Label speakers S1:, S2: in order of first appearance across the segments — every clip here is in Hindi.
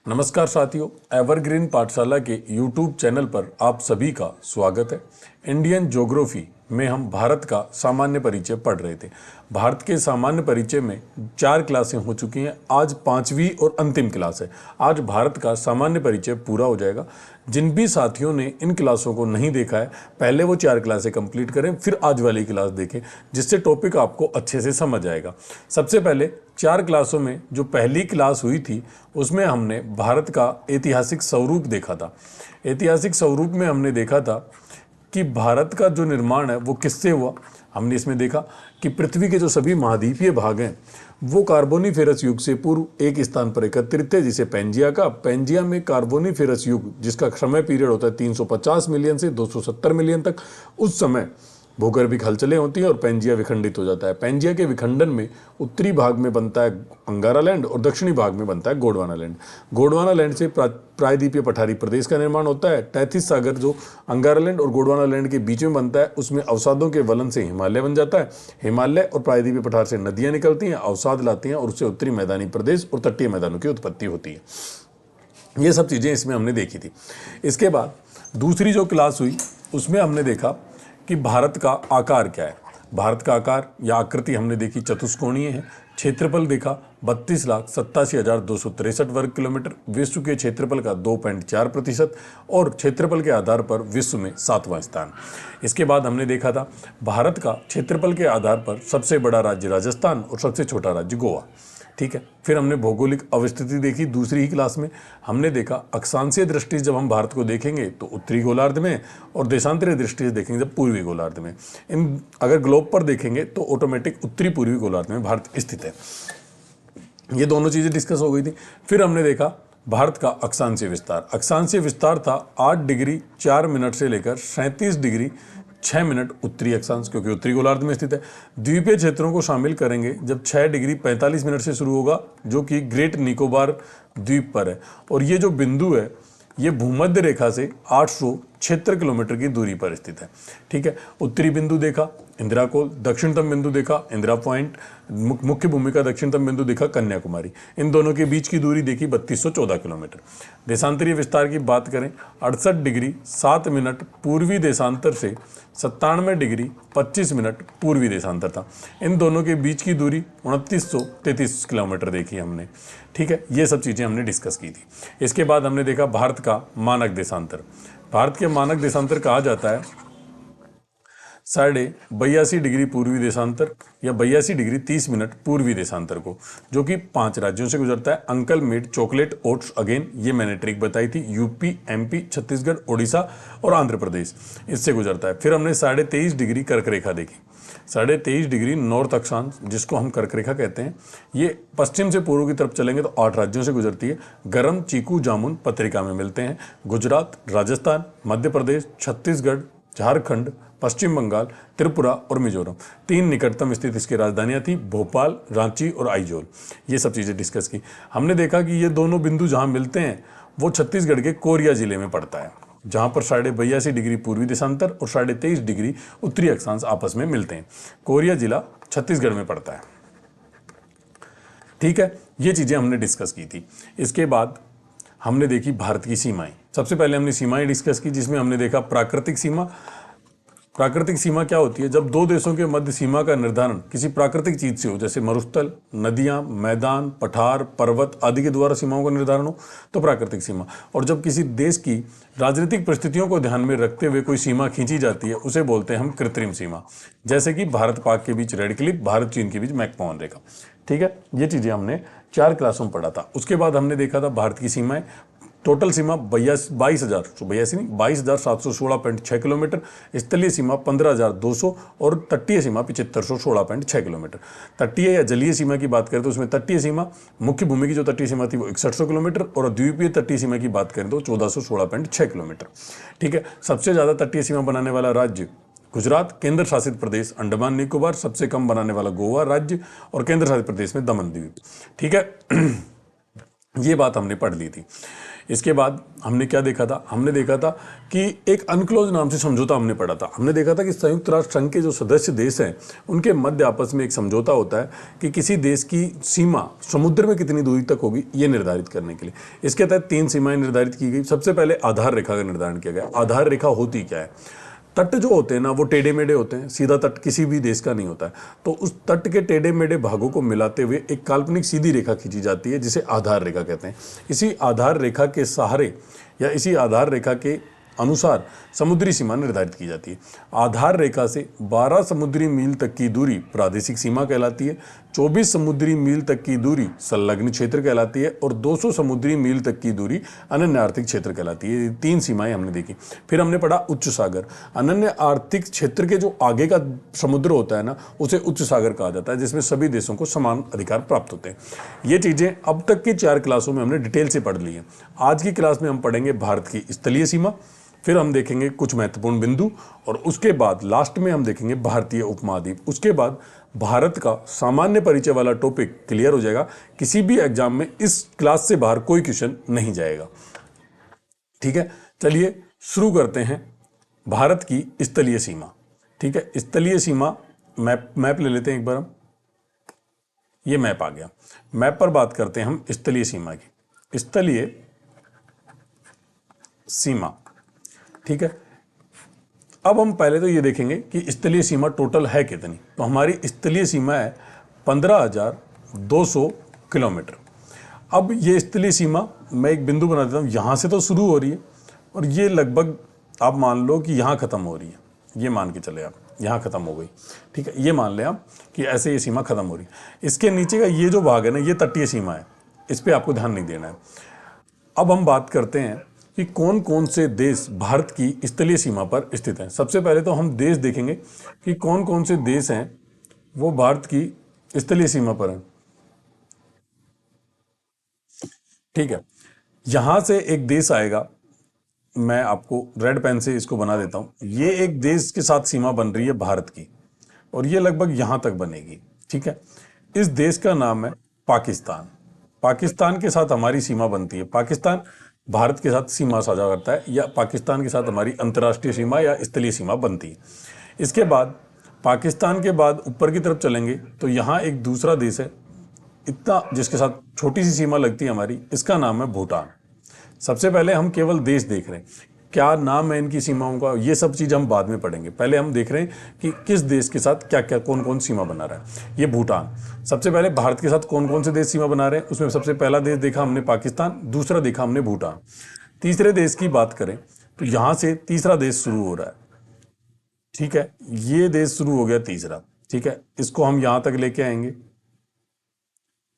S1: नमस्कार साथियों, एवरग्रीन पाठशाला के YouTube चैनल पर आप सभी का स्वागत है। इंडियन ज्योग्राफी में हम भारत का सामान्य परिचय पढ़ रहे थे। भारत के सामान्य परिचय में 4 क्लासें हो चुकी हैं। आज 5वीं और अंतिम क्लास है। आज भारत का सामान्य परिचय पूरा हो जाएगा। जिन भी साथियों ने इन क्लासों को नहीं देखा है, पहले वो 4 क्लासें कंप्लीट करें, फिर आज वाली क्लास देखें, जिससे टॉपिक आपको अच्छे से समझ आएगा। सबसे पहले 4 क्लासों में जो पहली क्लास हुई थी उसमें हमने भारत का ऐतिहासिक स्वरूप देखा था। ऐतिहासिक स्वरूप में हमने देखा था कि भारत का जो निर्माण है वो किससे हुआ। हमने इसमें देखा कि पृथ्वी के जो सभी महाद्वीपीय भाग हैं वो कार्बोनिफेरस युग से पूर्व एक स्थान पर एकत्रित थे, जिसे पैंजिया का। पैंजिया में कार्बोनिफेरस युग, जिसका समय पीरियड होता है 350 मिलियन से 270 मिलियन तक, उस समय भूगर्भिक हलचलें होती हैं और पैंजिया विखंडित हो जाता है। पैंजिया के विखंडन में उत्तरी भाग में बनता है अंगारा लैंड और दक्षिणी भाग में बनता है गोंडवाना लैंड। गोंडवाना लैंड से प्रायद्वीपीय पठारी प्रदेश का निर्माण होता है। तैथिस सागर जो अंगारा लैंड और गोंडवाना लैंड के बीच में बनता है, उसमें अवसादों के वलन से हिमालय बन जाता है। हिमालय और प्रायद्वीपीय पठार से नदियां निकलती हैं, अवसाद लाती हैं और उससे उत्तरी मैदानी प्रदेश और तटीय मैदानों की उत्पत्ति होती है। ये सब चीज़ें इसमें हमने देखी थी। इसके बाद दूसरी जो क्लास हुई उसमें हमने देखा कि भारत का आकार क्या है। भारत का आकार या आकृति हमने देखी चतुष्कोणीय है। क्षेत्रफल देखा 32,87,263 वर्ग किलोमीटर, विश्व के क्षेत्रफल का 2.4% और क्षेत्रफल के आधार पर विश्व में 7वां स्थान। इसके बाद हमने देखा था भारत का क्षेत्रफल के आधार पर सबसे बड़ा राज्य राजस्थान और सबसे छोटा राज्य गोवा। ठीक है। फिर हमने भौगोलिक अवस्थिति देखी दूसरी ही क्लास में। हमने देखा अक्षांशीय दृष्टि से जब हम भारत को देखेंगे तो उत्तरी गोलार्ध में, और देशांतरीय दृष्टि से देखेंगे जब पूर्वी गोलार्ध में। इन अगर ग्लोब पर देखेंगे तो ऑटोमेटिक उत्तरी पूर्वी गोलार्ध में भारत स्थित है। ये दोनों चीज़ें डिस्कस हो गई थी। फिर हमने देखा भारत का अक्षांशीय विस्तार। अक्षांशीय विस्तार था 8 डिग्री 4 मिनट से लेकर 37 डिग्री 6 मिनट उत्तरी अक्षांश, क्योंकि उत्तरी गोलार्ध में स्थित है। द्वीपीय क्षेत्रों को शामिल करेंगे जब 6 डिग्री 45 मिनट से शुरू होगा, जो कि ग्रेट निकोबार द्वीप पर है। और ये जो बिंदु है ये भूमध्य रेखा से 876 किलोमीटर की दूरी पर स्थित है। ठीक है। उत्तरी बिंदु देखा इंदिरा कोल, दक्षिणतम बिंदु देखा इंदिरा पॉइंट, मुख्य भूमि का दक्षिणतम बिंदु देखा कन्याकुमारी। इन दोनों के बीच की दूरी देखी 3214 किलोमीटर। देशांतरीय विस्तार की बात करें 68 डिग्री 7 मिनट पूर्वी देशांतर से 97 डिग्री 25 मिनट पूर्वी देशांतर था। इन दोनों के बीच की दूरी 2933 किलोमीटर देखी हमने। ठीक है। ये सब चीज़ें हमने डिस्कस की थी। इसके बाद हमने देखा भारत का मानक देशांतर। भारत के मानक देशांतर कहा जाता है 82.5 डिग्री पूर्वी देशांतर या 82 डिग्री 30 मिनट पूर्वी देशांतर को, जो कि 5 राज्यों से गुजरता है। Uncle made chocolate oats again, ये मैंने ट्रिक बताई थी। यूपी, एमपी, छत्तीसगढ़, ओडिशा और आंध्र प्रदेश, इससे गुजरता है। फिर हमने 23.5 डिग्री कर्क रेखा देखी। 23.5 डिग्री नॉर्थ अक्षांश, जिसको हम कर्क रेखा कहते हैं, ये पश्चिम से पूर्व की तरफ चलेंगे तो 8 राज्यों से गुजरती है। गरम चीकू जामुन पत्रिका में मिलते हैं। गुजरात, राजस्थान, मध्य प्रदेश, छत्तीसगढ़, झारखंड, पश्चिम बंगाल, त्रिपुरा और मिजोरम, 3 निकटतम स्थित इसकी राजधानियां थी, भोपाल, रांची और आइजोल। ये सब चीज़ें डिस्कस की। हमने देखा कि ये दोनों बिंदु जहां मिलते हैं वो छत्तीसगढ़ के कोरिया जिले में पड़ता है, जहां पर 82.5 डिग्री पूर्वी देशांतर और 23.5 डिग्री उत्तरी अक्षांश आपस में मिलते हैं। कोरिया जिला छत्तीसगढ़ में पड़ता है। ठीक है। ये चीज़ें हमने डिस्कस की थी। इसके बाद हमने देखी भारत की सीमाएं। सबसे पहले हमने सीमाएं डिस्कस की, जिसमें हमने देखा प्राकृतिक सीमा। प्राकृतिक सीमा क्या होती है? जब 2 देशों के मध्य सीमा का निर्धारण किसी प्राकृतिक चीज से हो, जैसे मरुस्थल, नदियां, मैदान, पठार, पर्वत आदि के द्वारा सीमाओं का निर्धारण हो, तो प्राकृतिक सीमा। और जब किसी देश की राजनीतिक परिस्थितियों को ध्यान में रखते हुए कोई सीमा खींची जाती है, उसे बोलते हैं हम कृत्रिम सीमा। जैसे कि भारत पाक के बीच रेड क्लिफ, भारत चीन के बीच मैकमोहन रेखा। ठीक है। ये चीजें हमने 4 क्लासों में पढ़ा था। उसके बाद हमने देखा था भारत की सीमाएं। टोटल सीमा 22,716.6 किलोमीटर, स्थलीय सीमा 15,200 और तटीय सीमा 7516.6 किलोमीटर। तटीय या जलीय सीमा की बात करें तो उसमें तटीय सीमा, मुख्य भूमि की जो तटीय सीमा थी वो 6100 किलोमीटर और द्वीपीय तटीय सीमा की बात करें तो 1416.6 किलोमीटर। ठीक है। सबसे ज़्यादा तटीय सीमा बनाने वाला राज्य गुजरात, केंद्र शासित प्रदेश अंडमान निकोबार, सबसे कम बनाने वाला गोवा राज्य और केंद्र शासित प्रदेश में दमन द्वीप। ठीक है। ये बात हमने पढ़ ली थी। इसके बाद हमने क्या देखा था? हमने देखा था कि एक अनक्लोज नाम से समझौता हमने पढ़ा था। हमने देखा था कि संयुक्त राष्ट्र संघ के जो सदस्य देश हैं उनके मध्य आपस में एक समझौता होता है कि किसी देश की सीमा समुद्र में कितनी दूरी तक होगी ये निर्धारित करने के लिए। इसके तहत 3 सीमाएं निर्धारित की गई। सबसे पहले आधार रेखा का निर्धारण किया गया। आधार रेखा होती क्या है? तट जो होते हैं ना वो टेढ़े मेढ़े होते हैं, सीधा तट किसी भी देश का नहीं होता है। तो उस तट के टेढ़े मेढ़े भागों को मिलाते हुए एक काल्पनिक सीधी रेखा खींची जाती है जिसे आधार रेखा कहते हैं। इसी आधार रेखा के सहारे या इसी आधार रेखा के अनुसार समुद्री सीमा निर्धारित की जाती है। आधार रेखा से 12 समुद्री मील तक की दूरी प्रादेशिक सीमा कहलाती है, 24 समुद्री मील तक की दूरी संलग्न क्षेत्र कहलाती है और 200 समुद्री मील तक की दूरी अनन्य आर्थिक क्षेत्र कहलाती है। ये 3 सीमाएं हमने देखी। फिर हमने पढ़ा उच्च सागर। अनन्य आर्थिक क्षेत्र के जो आगे का समुद्र होता है ना उसे उच्च सागर कहा जाता है, जिसमें सभी देशों को समान अधिकार प्राप्त होते हैं। ये चीज़ें अब तक की 4 क्लासों में हमने डिटेल से पढ़ ली हैं। आज की क्लास में हम पढ़ेंगे भारत की स्थलीय सीमा, फिर हम देखेंगे कुछ महत्वपूर्ण बिंदु और उसके बाद लास्ट में हम देखेंगे भारतीय उपमहाद्वीप। उसके बाद भारत का सामान्य परिचय वाला टॉपिक क्लियर हो जाएगा। किसी भी एग्जाम में इस क्लास से बाहर कोई क्वेश्चन नहीं जाएगा। ठीक है, चलिए शुरू करते हैं भारत की स्थलीय सीमा। ठीक है, स्थलीय सीमा मैप ले लेते हैं एक बार हम। ये मैप आ गया। मैप पर बात करते हैं हम स्थलीय सीमा की। स्थलीय सीमा, ठीक है। अब हम पहले तो ये देखेंगे कि स्थलीय सीमा टोटल है कितनी। तो हमारी स्थलीय सीमा है 15,200 किलोमीटर। अब ये स्थलीय सीमा मैं एक बिंदु बना देता हूँ, यहाँ से तो शुरू हो रही है और ये लगभग आप मान लो कि यहाँ ख़त्म हो रही है। ये मान के चले आप, यहाँ ख़त्म हो गई। ठीक है, ये मान लें आप कि ऐसे ये सीमा ख़त्म हो रही है। इसके नीचे का ये जो भाग है ना, ये तटीय सीमा है, इस पर आपको ध्यान नहीं देना है। अब हम बात करते हैं कि कौन कौन से देश भारत की स्थलीय सीमा पर स्थित हैं। सबसे पहले तो हम देश देखेंगे कि कौन कौन से देश हैं वो भारत की स्थलीय सीमा पर हैं। ठीक है, यहां से एक देश आएगा, मैं आपको रेड पेन से इसको बना देता हूं। ये एक देश के साथ सीमा बन रही है भारत की और ये लगभग यहां तक बनेगी। ठीक है, इस देश का नाम है पाकिस्तान। पाकिस्तान के साथ हमारी सीमा बनती है। पाकिस्तान भारत के साथ सीमा साझा करता है या पाकिस्तान के साथ हमारी अंतर्राष्ट्रीय सीमा या स्थलीय सीमा बनती है। इसके बाद पाकिस्तान के बाद ऊपर की तरफ चलेंगे तो यहाँ एक दूसरा देश है इतना जिसके साथ छोटी सी सीमा लगती है हमारी, इसका नाम है भूटान। सबसे पहले हम केवल देश देख रहे हैं, क्या नाम है इनकी सीमाओं का, ये सब चीज़ हम बाद में पढ़ेंगे। पहले हम देख रहे हैं कि किस देश के साथ क्या क्या कौन कौन सीमा बना रहा है। ये भूटान। सबसे पहले भारत के साथ कौन कौन से देश सीमा बना रहे हैं, उसमें सबसे पहला देश देखा हमने पाकिस्तान, दूसरा देखा हमने भूटान। तीसरे देश की बात करें तो यहाँ से तीसरा देश शुरू हो रहा है। ठीक है, ये देश शुरू हो गया तीसरा। ठीक है, इसको हम यहाँ तक लेके आएंगे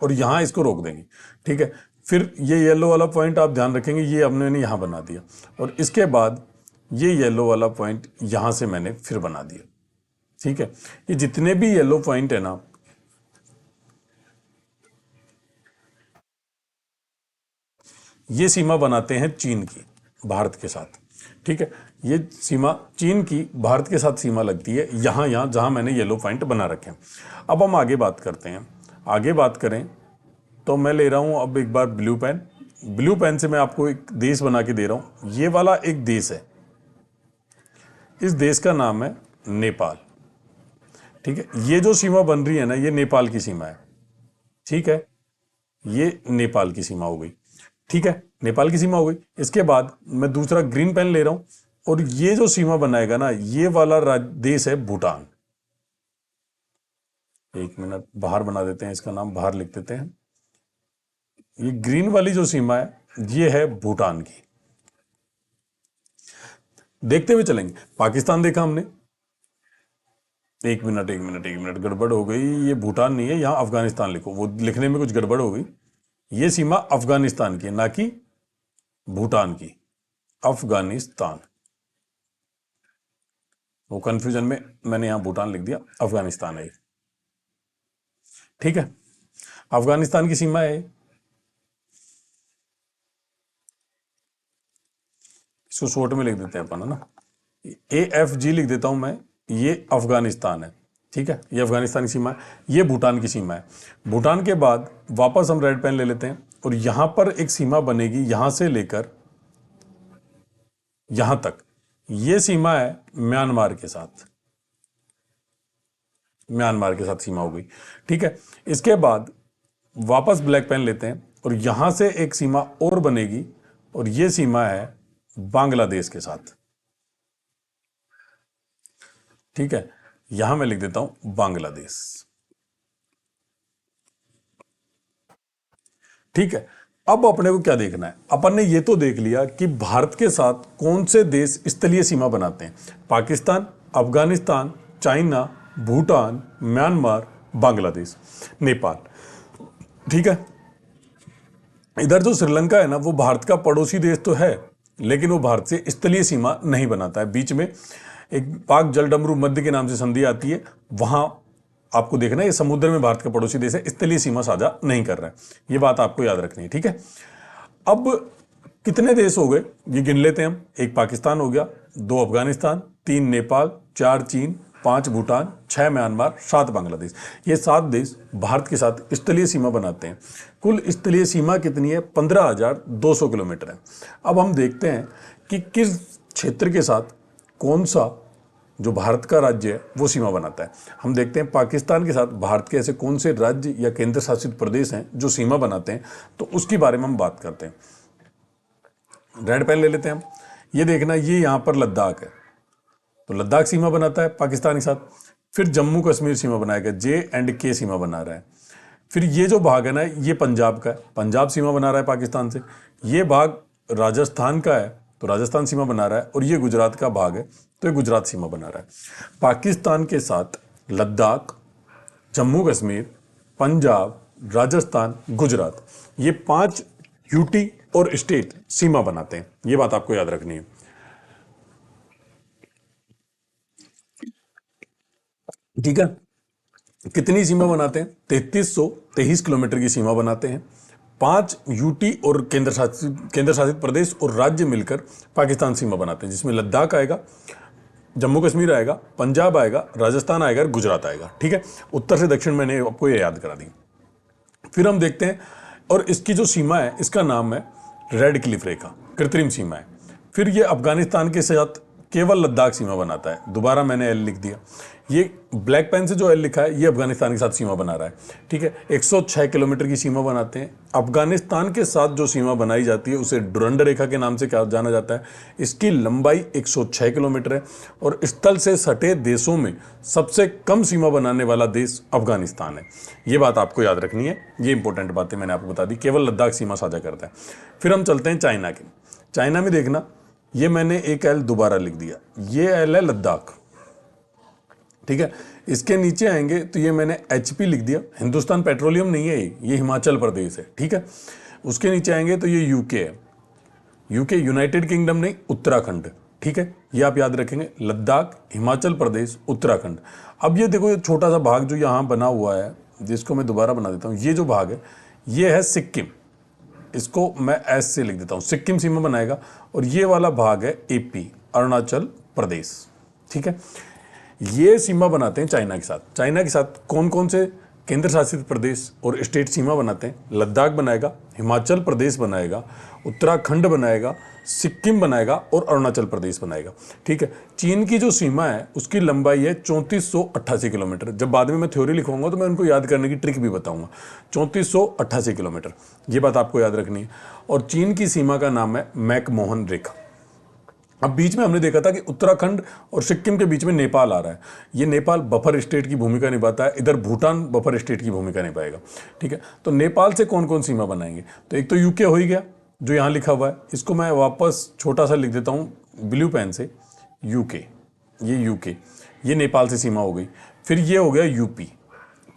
S1: और यहाँ इसको रोक देंगे। ठीक है, फिर ये येलो वाला पॉइंट आप ध्यान रखेंगे, ये हमने यहाँ बना दिया और इसके बाद ये येलो वाला पॉइंट यहाँ से मैंने फिर बना दिया। ठीक है, ये जितने भी येलो पॉइंट है ना, ये सीमा बनाते हैं चीन की भारत के साथ। ठीक है, ये सीमा चीन की भारत के साथ सीमा लगती है यहाँ यहाँ जहाँ मैंने येलो पॉइंट बना रखे हैं। अब हम आगे बात करते हैं। आगे बात करें तो मैं ले रहा हूँ अब एक बार ब्लू पेन। ब्लू पेन से मैं आपको एक देश बना के दे रहा हूँ। ये वाला एक देश है, इस देश का नाम है नेपाल। ठीक है, ये जो सीमा बन रही है ना, ये नेपाल की सीमा है। ठीक है, ये नेपाल की सीमा हो गई। ठीक है, नेपाल की सीमा हो गई। इसके बाद मैं दूसरा ग्रीन पेन ले रहा हूं और ये जो सीमा बनाएगा ना, ये वाला देश है भूटान। एक मिनट, बाहर बना देते हैं, इसका नाम बाहर लिख देते हैं। ये ग्रीन वाली जो सीमा है ये है भूटान की। देखते हुए चलेंगे। पाकिस्तान देखा हमने, एक मिनट गड़बड़ हो गई। ये भूटान नहीं है, यहां अफगानिस्तान लिखो, वो लिखने में कुछ गड़बड़ हो गई। ये सीमा अफगानिस्तान की है, ना कि भूटान की। अफगानिस्तान, वो कंफ्यूजन में मैंने यहां भूटान लिख दिया, अफगानिस्तान है। ठीक है, अफगानिस्तान की सीमा है। इसको शॉर्ट में लिख देते हैं अपन, है ना, AFG लिख देता हूं मैं। ये अफगानिस्तान है। ठीक है, ये अफगानिस्तान की सीमा है, ये भूटान की सीमा है। भूटान के बाद वापस हम रेड पेन ले लेते हैं और यहां पर एक सीमा बनेगी यहां से लेकर यहां तक। यह सीमा है म्यांमार के साथ, म्यांमार के साथ सीमा हो गई। ठीक है, इसके बाद वापस ब्लैक पेन लेते हैं और यहां से एक सीमा और बनेगी और यह सीमा है बांग्लादेश के साथ। ठीक है, यहां मैं लिख देता हूं बांग्लादेश। ठीक है, अब अपने को क्या देखना है, अपन ने ये तो देख लिया कि भारत के साथ कौन से देश स्थलीय सीमा बनाते हैं। Pakistan, Afghanistan, China, Bhutan, Myanmar, Bangladesh, Nepal. ठीक है, इधर जो श्रीलंका है ना, वो भारत का पड़ोसी देश तो है, लेकिन वो भारत से स्थलीय सीमा नहीं बनाता है। बीच में एक पाक जलडमरू मध्य के नाम से संधि आती है, वहां आपको देखना है ये समुद्र में भारत का पड़ोसी देश है, स्थलीय सीमा साझा नहीं कर रहा है। ये बात आपको याद रखनी है। ठीक है, अब कितने देश हो गए ये गिन लेते हैं हम। एक पाकिस्तान हो गया, 2 अफगानिस्तान, 3 नेपाल, 4 चीन, 5 भूटान, 6 म्यांमार, 7 बांग्लादेश। ये 7 देश भारत के साथ स्थलीय सीमा बनाते हैं। कुल स्थलीय सीमा कितनी है? 15,200 किलोमीटर है। अब हम देखते हैं कि किस क्षेत्र के साथ कौन सा जो भारत का राज्य है वो सीमा बनाता है। हम देखते हैं पाकिस्तान के साथ भारत के ऐसे कौन से राज्य या केंद्र शासित प्रदेश हैं जो सीमा बनाते हैं, तो उसके बारे में हम बात करते हैं। रेड पेन ले लेते हैं हम। ये देखना, ये यहां पर लद्दाख है, तो लद्दाख सीमा बनाता है पाकिस्तान के साथ। फिर जम्मू कश्मीर सीमा बनाएगा, J&K सीमा बना रहा है। फिर ये जो भाग है ना, ये पंजाब का है, पंजाब सीमा बना रहा है पाकिस्तान से। ये भाग राजस्थान का है, तो राजस्थान सीमा बना रहा है। और ये गुजरात का भाग है, तो ये गुजरात सीमा बना रहा है। पाकिस्तान के साथ लद्दाख, जम्मू कश्मीर, पंजाब, राजस्थान, गुजरात, ये 5 यूटी और स्टेट सीमा बनाते हैं। ये बात आपको याद रखनी है। ठीक है, कितनी सीमा बनाते हैं? 3323 किलोमीटर की सीमा बनाते हैं। 5 यूटी और केंद्र शासित प्रदेश और राज्य मिलकर पाकिस्तान सीमा बनाते हैं, जिसमें लद्दाख आएगा, जम्मू कश्मीर आएगा, पंजाब आएगा, राजस्थान आएगा और गुजरात आएगा। ठीक है, उत्तर से दक्षिण मैंने आपको ये याद करा दी। फिर हम देखते हैं, और इसकी जो सीमा है इसका नाम है रेड क्लिफ रेखा, कृत्रिम सीमा है। फिर ये अफगानिस्तान के साथ केवल लद्दाख सीमा बनाता है। दोबारा मैंने एल लिख दिया। ये ब्लैक पेन से जो एल लिखा है ये अफगानिस्तान के साथ सीमा बना रहा है। ठीक है, 106 किलोमीटर की सीमा बनाते हैं। अफगानिस्तान के साथ जो सीमा बनाई जाती है उसे डुरंड रेखा के नाम से क्या जाना जाता है। इसकी लंबाई 106 किलोमीटर है और स्थल से सटे देशों में सबसे कम सीमा बनाने वाला देश अफगानिस्तान है। ये बात आपको याद रखनी है, ये इंपॉर्टेंट बातें मैंने आपको बता दी। केवल लद्दाख सीमा साझा करता है। फिर हम चलते हैं चाइना के। चाइना में देखना, ये मैंने एक एल दोबारा लिख दिया, ये एल है लद्दाख। ठीक है, इसके नीचे आएंगे तो ये मैंने HP लिख दिया, हिंदुस्तान पेट्रोलियम नहीं है, ये हिमाचल प्रदेश है। ठीक है, उसके नीचे आएंगे तो ये UK है, UK यूनाइटेड किंगडम नहीं, उत्तराखंड। ठीक है, ये आप याद रखेंगे, लद्दाख, हिमाचल प्रदेश, उत्तराखंड। अब ये देखो, ये छोटा सा भाग जो यहाँ बना हुआ है, जिसको मैं दोबारा बना देता हूँ, ये जो भाग है ये है सिक्किम, इसको मैं S से लिख देता हूँ, सिक्किम सीमा बनाएगा। और ये वाला भाग है AP, अरुणाचल प्रदेश। ठीक है, ये सीमा बनाते हैं चाइना के साथ। चाइना के साथ कौन कौन से केंद्र शासित प्रदेश और स्टेट सीमा बनाते हैं? लद्दाख बनाएगा, हिमाचल प्रदेश बनाएगा, उत्तराखंड बनाएगा, सिक्किम बनाएगा और अरुणाचल प्रदेश बनाएगा। ठीक है, चीन की जो सीमा है उसकी लंबाई है 3488 किलोमीटर। जब बाद में मैं थ्योरी लिखूंगा तो मैं उनको याद करने की ट्रिक भी बताऊंगा। 3488 किलोमीटर, ये बात आपको याद रखनी है। और चीन की सीमा का नाम है मैकमोहन रेखा। अब बीच में हमने देखा था कि उत्तराखंड और सिक्किम के बीच में नेपाल आ रहा है। ये नेपाल बफर स्टेट की भूमिका निभाता है, इधर भूटान बफर स्टेट की भूमिका निभाएगा। ठीक है, तो नेपाल से कौन कौन सीमा बनाएंगे? तो एक तो UK हो ही गया जो यहाँ लिखा हुआ है, इसको मैं वापस छोटा सा लिख देता हूँ ब्लू पेन से, UK, ये UK, ये नेपाल से सीमा हो गई। फिर ये हो गया UP।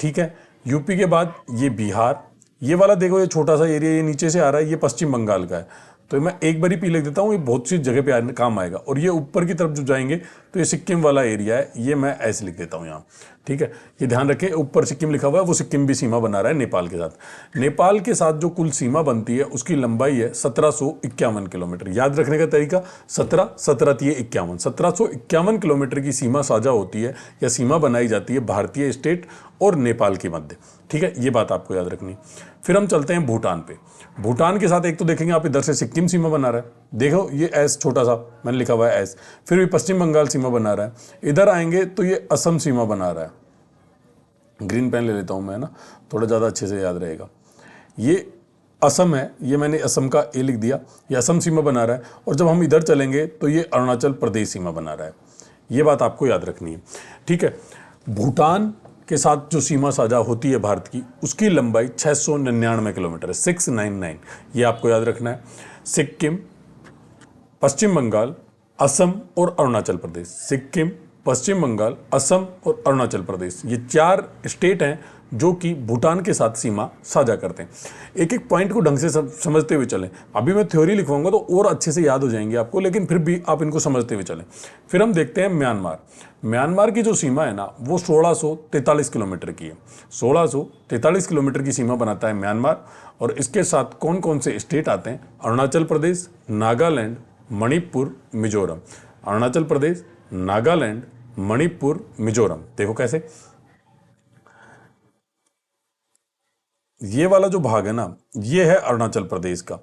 S1: ठीक है, UP के बाद ये बिहार, ये वाला देखो, ये छोटा सा एरिया ये नीचे से आ रहा है, ये पश्चिम बंगाल का है। तो मैं एक बारी पी लिख देता हूँ, ये बहुत सी जगह पे काम आएगा। और ये ऊपर की तरफ जो जाएंगे तो ये सिक्किम वाला एरिया है, ये मैं ऐसे लिख देता हूँ यहाँ। ठीक है, ये ध्यान रखें, ऊपर सिक्किम लिखा हुआ है, वो सिक्किम भी सीमा बना रहा है नेपाल के साथ। नेपाल के साथ जो कुल सीमा बनती है उसकी लंबाई है 1751 किलोमीटर। याद रखने का तरीका, 17 17 51, 1751 किलोमीटर की सीमा साझा होती है या सीमा बनाई जाती है भारतीय स्टेट और नेपाल के मध्य। ठीक है, ये बात आपको याद रखनी है। फिर हम चलते हैं भूटान पे। भूटान के साथ एक तो देखेंगे आप, इधर से सिक्किम सीमा बना रहा है, देखो ये एस छोटा सा मैंने लिखा हुआ है एस। फिर भी पश्चिम बंगाल सीमा बना रहा है। इधर आएंगे तो ये असम सीमा बना रहा है। ग्रीन पेन ले लेता हूं मैं ना, थोड़ा ज़्यादा अच्छे से याद रहेगा। ये असम है, ये मैंने असम का ए लिख दिया, ये असम सीमा बना रहा है। और जब हम इधर चलेंगे तो ये अरुणाचल प्रदेश सीमा बना रहा है। ये बात आपको याद रखनी है, ठीक है। भूटान के साथ जो सीमा साझा होती है भारत की, उसकी लंबाई 699 किलोमीटर है, 699। ये आपको याद रखना है। सिक्किम, पश्चिम बंगाल, असम और अरुणाचल प्रदेश। सिक्किम, पश्चिम बंगाल, असम और अरुणाचल प्रदेश, ये 4 स्टेट हैं जो कि भूटान के साथ सीमा साझा करते हैं। एक एक पॉइंट को ढंग से समझते हुए चलें। अभी मैं थ्योरी लिखवाऊंगा तो और अच्छे से याद हो जाएंगे आपको, लेकिन फिर भी आप इनको समझते हुए चलें। फिर हम देखते हैं म्यांमार। म्यांमार की जो सीमा है ना, वो 1643 किलोमीटर की है। 1643 किलोमीटर की सीमा बनाता है म्यांमार। और इसके साथ कौन कौन से स्टेट आते हैं? अरुणाचल प्रदेश, नागालैंड, मणिपुर, मिजोरम। अरुणाचल प्रदेश, नागालैंड, मणिपुर, मिजोरम। देखो कैसे, ये वाला जो भाग है ना, ये है अरुणाचल प्रदेश का,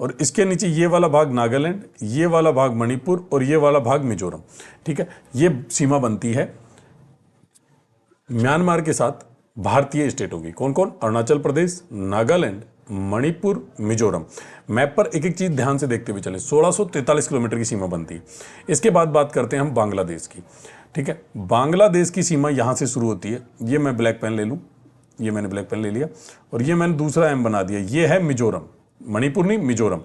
S1: और इसके नीचे ये वाला भाग नागालैंड, ये वाला भाग मणिपुर और ये वाला भाग मिजोरम। ठीक है, ये सीमा बनती है म्यांमार के साथ भारतीय स्टेटों की। कौन कौन? अरुणाचल प्रदेश, नागालैंड, मणिपुर, मिजोरम। मैप पर एक एक चीज ध्यान से देखते हुए चले। 1643 किलोमीटर की सीमा बनती है। इसके बाद बात करते हैं हम बांग्लादेश की। ठीक है, बांग्लादेश की सीमा यहां से शुरू होती है। ये मैं ब्लैक पेन ले लूं, ये मैंने ब्लैक पेन ले लिया, और ये मैंने दूसरा एम बना दिया। ये है मिजोरम, मणिपुर नहीं, मिजोरम।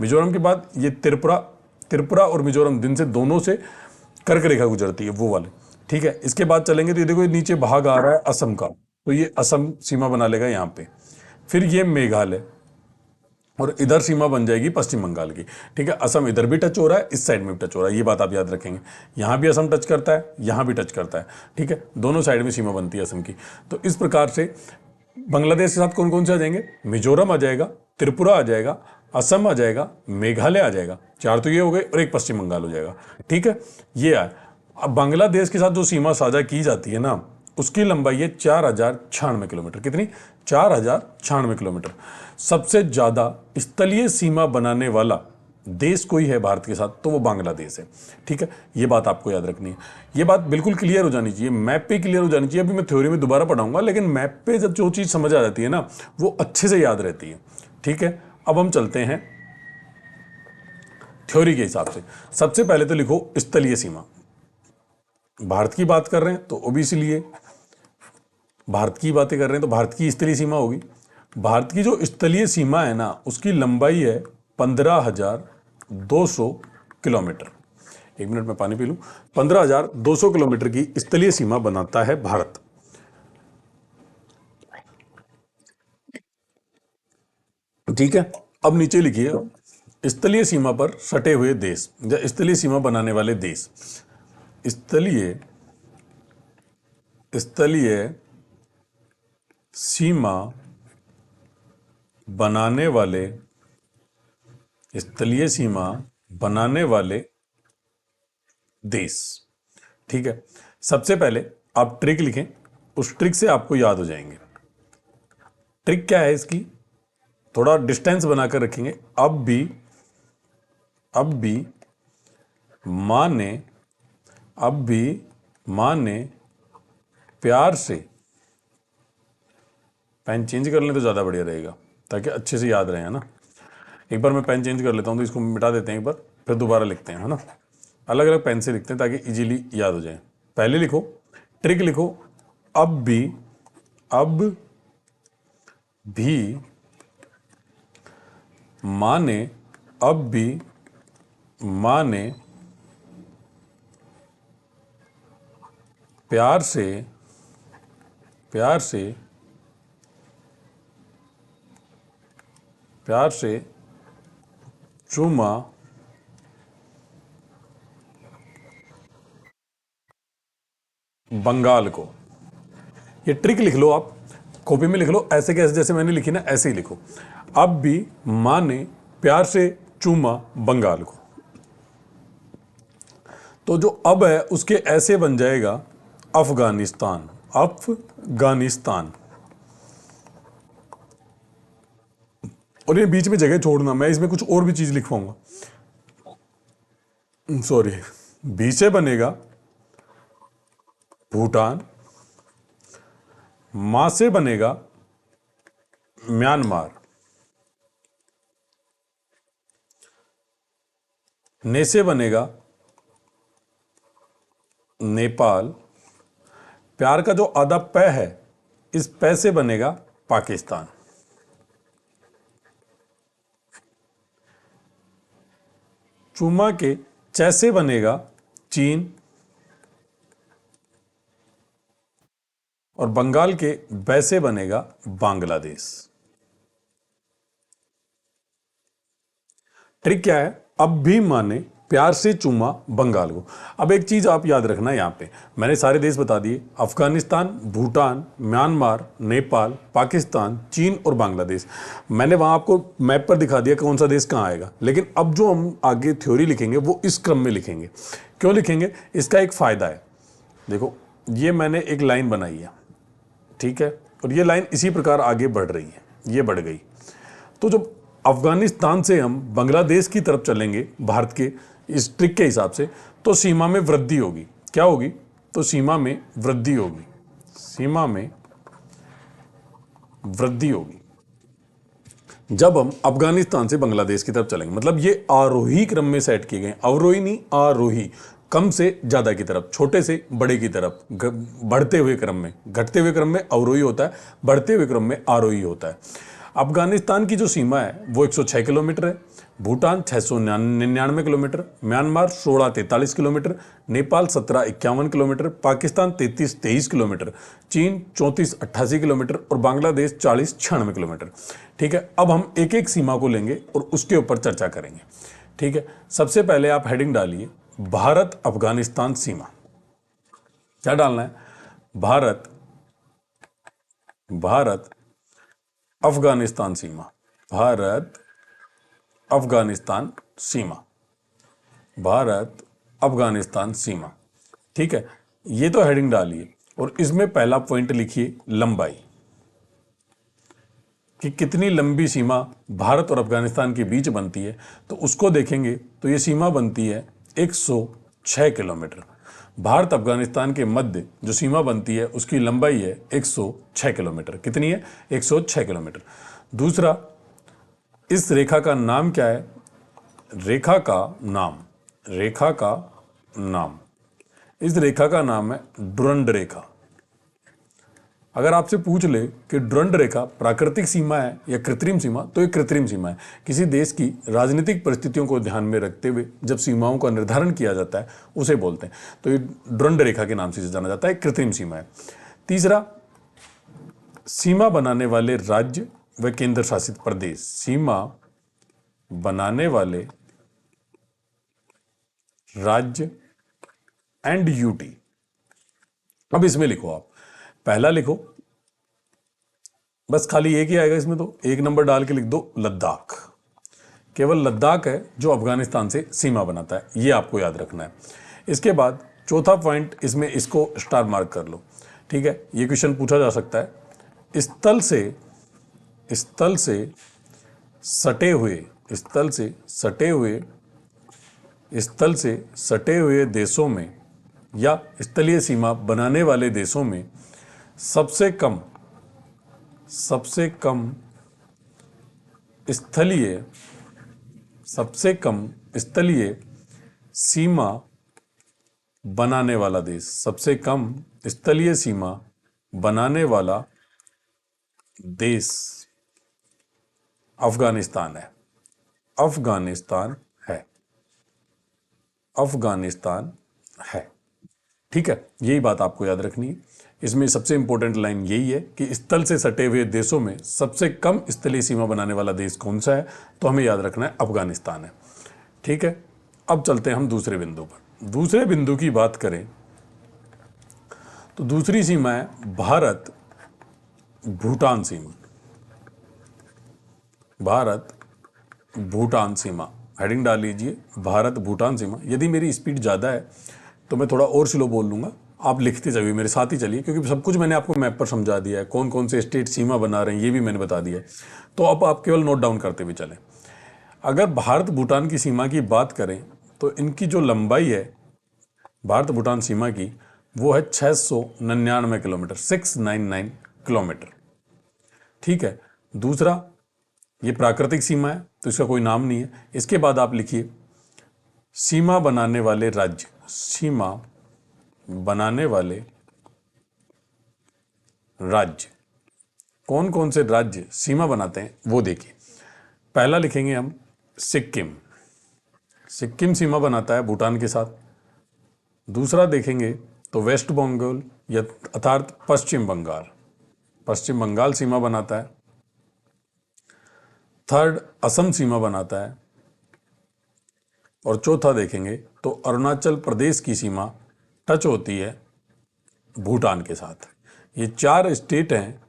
S1: मिजोरम के बाद ये त्रिपुरा और मिजोरम, दिन से दोनों से कर्क रेखा गुजरती है, वो वाले। ठीक है, इसके बाद चलेंगे तो ये देखो, नीचे भाग आ रहा है असम का, तो ये असम सीमा बना लेगा यहाँ पे। फिर ये मेघालय, और इधर सीमा बन जाएगी पश्चिम बंगाल की। ठीक है, असम इधर भी टच हो रहा है, इस साइड में भी टच हो रहा है, ये बात आप याद रखेंगे। यहां भी असम टच करता है, यहां भी टच करता है। ठीक है, दोनों साइड में सीमा बनती है असम की। तो इस प्रकार से बांग्लादेश के साथ कौन कौन से आ जाएंगे? मिजोरम आ जाएगा, त्रिपुरा आ जाएगा, असम आ जाएगा, मेघालय आ जाएगा। 4 तो ये हो गए, और एक पश्चिम बंगाल हो जाएगा। ठीक है, ये आए। अब बांग्लादेश के साथ जो सीमा साझा की जाती है ना, उसकी लंबाई है 4096 किलोमीटर। कितनी? 4096 किलोमीटर। सबसे ज्यादा स्थलीय सीमा बनाने वाला देश कोई है भारत के साथ, तो वो बांग्लादेश है। ठीक है, ये बात आपको याद रखनी है। ये बात बिल्कुल क्लियर हो जानी चाहिए, मैप पे क्लियर हो जानी चाहिए। अभी मैं थ्योरी में दोबारा पढ़ाऊंगा, लेकिन मैप पे जब जो चीज समझ आ जाती है ना, वो अच्छे से याद रहती है। ठीक है, अब हम चलते हैं थ्योरी के हिसाब से। सबसे पहले तो लिखो स्थलीय सीमा। भारत की बात कर रहे हैं तो ओबीसी लिए, भारत की बातें कर रहे हैं तो भारत की स्थलीय सीमा होगी। भारत की जो स्थलीय सीमा है ना, उसकी लंबाई है 15,200 किलोमीटर। 1 मिनट में पानी पी लूं। 15,200 किलोमीटर की स्थलीय सीमा बनाता है भारत। ठीक है, अब नीचे लिखिए स्थलीय सीमा पर सटे हुए देश या स्थलीय सीमा बनाने वाले देश। स्थलीय सीमा बनाने वाले, स्थलीय सीमा बनाने वाले देश। ठीक है, सबसे पहले आप ट्रिक लिखें, उस ट्रिक से आपको याद हो जाएंगे। ट्रिक क्या है इसकी? थोड़ा डिस्टेंस बनाकर रखेंगे। अब भी माने प्यार से, पेन चेंज कर लें तो ज़्यादा बढ़िया रहेगा, ताकि अच्छे से याद रहे, है ना। एक बार मैं पेन चेंज कर लेता हूँ, तो इसको मिटा देते हैं एक बार, फिर दोबारा लिखते हैं, है ना। अलग अलग पेन से लिखते हैं ताकि इजीली याद हो जाए। पहले लिखो, ट्रिक लिखो, अब भी माने प्यार से चूमा बंगाल को। ये ट्रिक लिख लो, आप कॉपी में लिख लो, ऐसे कैसे जैसे मैंने लिखी ना, ऐसे ही लिखो। अब भी माँ ने प्यार से चूमा बंगाल को। तो जो अब है उसके ऐसे बन जाएगा अफगानिस्तान। और ये बीच में जगह छोड़ना, मैं इसमें कुछ और भी चीज लिखवाऊंगा, सॉरी। बी से बनेगा भूटान, मां से बनेगा म्यांमार, ने से बनेगा नेपाल, प्यार का जो आधा पै है, इस पै से बनेगा पाकिस्तान, चूमा के च से बनेगा चीन, और बंगाल के बै से बनेगा बांग्लादेश। ट्रिक क्या है, अब भी माने प्यार से चूमा बंगाल को। अब एक चीज आप याद रखना, यहां पे मैंने सारे देश बता दिए, अफगानिस्तान, भूटान, म्यांमार, नेपाल, पाकिस्तान, चीन और बांग्लादेश। मैंने वहां आपको मैप पर दिखा दिया कौन सा देश कहां आएगा, लेकिन अब जो हम आगे थ्योरी लिखेंगे वो इस क्रम में लिखेंगे। क्यों लिखेंगे, इसका एक फायदा है। देखो, ये मैंने एक लाइन बनाई है, ठीक है, और ये लाइन इसी प्रकार आगे बढ़ रही है, ये बढ़ गई। तो जब अफगानिस्तान से हम बांग्लादेश की तरफ चलेंगे भारत के इस ट्रिक के हिसाब से, तो सीमा में वृद्धि होगी। क्या होगी, तो सीमा में वृद्धि होगी, सीमा में वृद्धि होगी जब हम अफगानिस्तान से बांग्लादेश की तरफ चलेंगे। मतलब ये आरोही क्रम में सेट किए गए, अवरोही नहीं, आरोही, कम से ज्यादा की तरफ, छोटे से बड़े की तरफ, बढ़ते हुए क्रम में। घटते हुए क्रम में अवरोही होता है, बढ़ते हुए क्रम में आरोही होता है। अफगानिस्तान की जो सीमा है वो 106 किलोमीटर है, Bhutan 699 kilometre, Myanmar 1643 kilometre, Nepal 1751 kilometre, Pakistan 3323 kilometre, चीन 3488 किलोमीटर और बांग्लादेश 4096 किलोमीटर। ठीक है, अब हम एक एक सीमा को लेंगे और उसके ऊपर चर्चा करेंगे। ठीक है, सबसे पहले आप हेडिंग डालिए भारत अफगानिस्तान सीमा। क्या डालना है, भारत अफगानिस्तान सीमा, भारत अफगानिस्तान सीमा, भारत अफगानिस्तान सीमा। ठीक है, ये तो हेडिंग डालिए और इसमें पहला पॉइंट लिखिए लंबाई, कि कितनी लंबी सीमा भारत और अफगानिस्तान के बीच बनती है। तो उसको देखेंगे तो ये सीमा बनती है 106 किलोमीटर। भारत अफगानिस्तान के मध्य जो सीमा बनती है उसकी लंबाई है 106 किलोमीटर। कितनी है, 106 किलोमीटर। दूसरा, इस रेखा का नाम क्या है, रेखा का नाम, इस रेखा का नाम है डुरंड रेखा। अगर आपसे पूछ ले कि डुरंड रेखा प्राकृतिक सीमा है या कृत्रिम सीमा, तो ये कृत्रिम सीमा है। किसी देश की राजनीतिक परिस्थितियों को ध्यान में रखते हुए जब सीमाओं का निर्धारण किया जाता है उसे बोलते हैं, तो ये डुरंड रेखा के नाम से जाना जाता है, कृत्रिम सीमा है। तीसरा, सीमा बनाने वाले राज्य व केंद्र शासित प्रदेश, सीमा बनाने वाले राज्य एंड यूटी। अब इसमें लिखो, आप पहला लिखो, बस खाली एक ही आएगा इसमें, तो एक नंबर डाल के लिख दो लद्दाख। केवल लद्दाख है जो अफगानिस्तान से सीमा बनाता है, ये आपको याद रखना है। इसके बाद चौथा पॉइंट, इसमें इसको स्टार मार्क कर लो। ठीक है, ये क्वेश्चन पूछा जा सकता है, स्थल से सटे हुए देशों में या स्थलीय सीमा बनाने वाले देशों में सबसे कम स्थलीय सीमा बनाने वाला देश, सबसे कम स्थलीय सीमा बनाने वाला देश अफगानिस्तान है। ठीक है, यही बात आपको याद रखनी है। इसमें सबसे इंपॉर्टेंट लाइन यही है कि स्थल से सटे हुए देशों में सबसे कम स्थलीय सीमा बनाने वाला देश कौन सा है, तो हमें याद रखना है अफगानिस्तान है। ठीक है, अब चलते हैं हम दूसरे बिंदु पर। दूसरे बिंदु की बात करें तो दूसरी सीमा है भारत भूटान सीमा, भारत भूटान सीमा। हेडिंग डाल लीजिए भारत भूटान सीमा। यदि मेरी स्पीड ज़्यादा है तो मैं थोड़ा और स्लो बोल लूँगा, आप लिखते जाइए, मेरे साथ ही चलिए, क्योंकि सब कुछ मैंने आपको मैप पर समझा दिया है, कौन कौन से स्टेट सीमा बना रहे हैं ये भी मैंने बता दिया है। तो अब आप केवल नोट डाउन करते हुए चलें। अगर भारत भूटान की सीमा की बात करें तो इनकी जो लंबाई है भारत भूटान सीमा की, वो है 699 किलोमीटर, 699 किलोमीटर। ठीक है। दूसरा, ये प्राकृतिक सीमा है तो इसका कोई नाम नहीं है। इसके बाद आप लिखिए सीमा बनाने वाले राज्य, सीमा बनाने वाले राज्य, कौन कौन से राज्य सीमा बनाते हैं वो देखिए। पहला लिखेंगे हम सिक्किम, सिक्किम सीमा बनाता है भूटान के साथ। दूसरा देखेंगे तो वेस्ट बंगाल या अर्थात पश्चिम बंगाल, पश्चिम बंगाल सीमा बनाता है। थर्ड, असम सीमा बनाता है। और चौथा देखेंगे तो अरुणाचल प्रदेश की सीमा टच होती है भूटान के साथ। ये 4 स्टेट हैं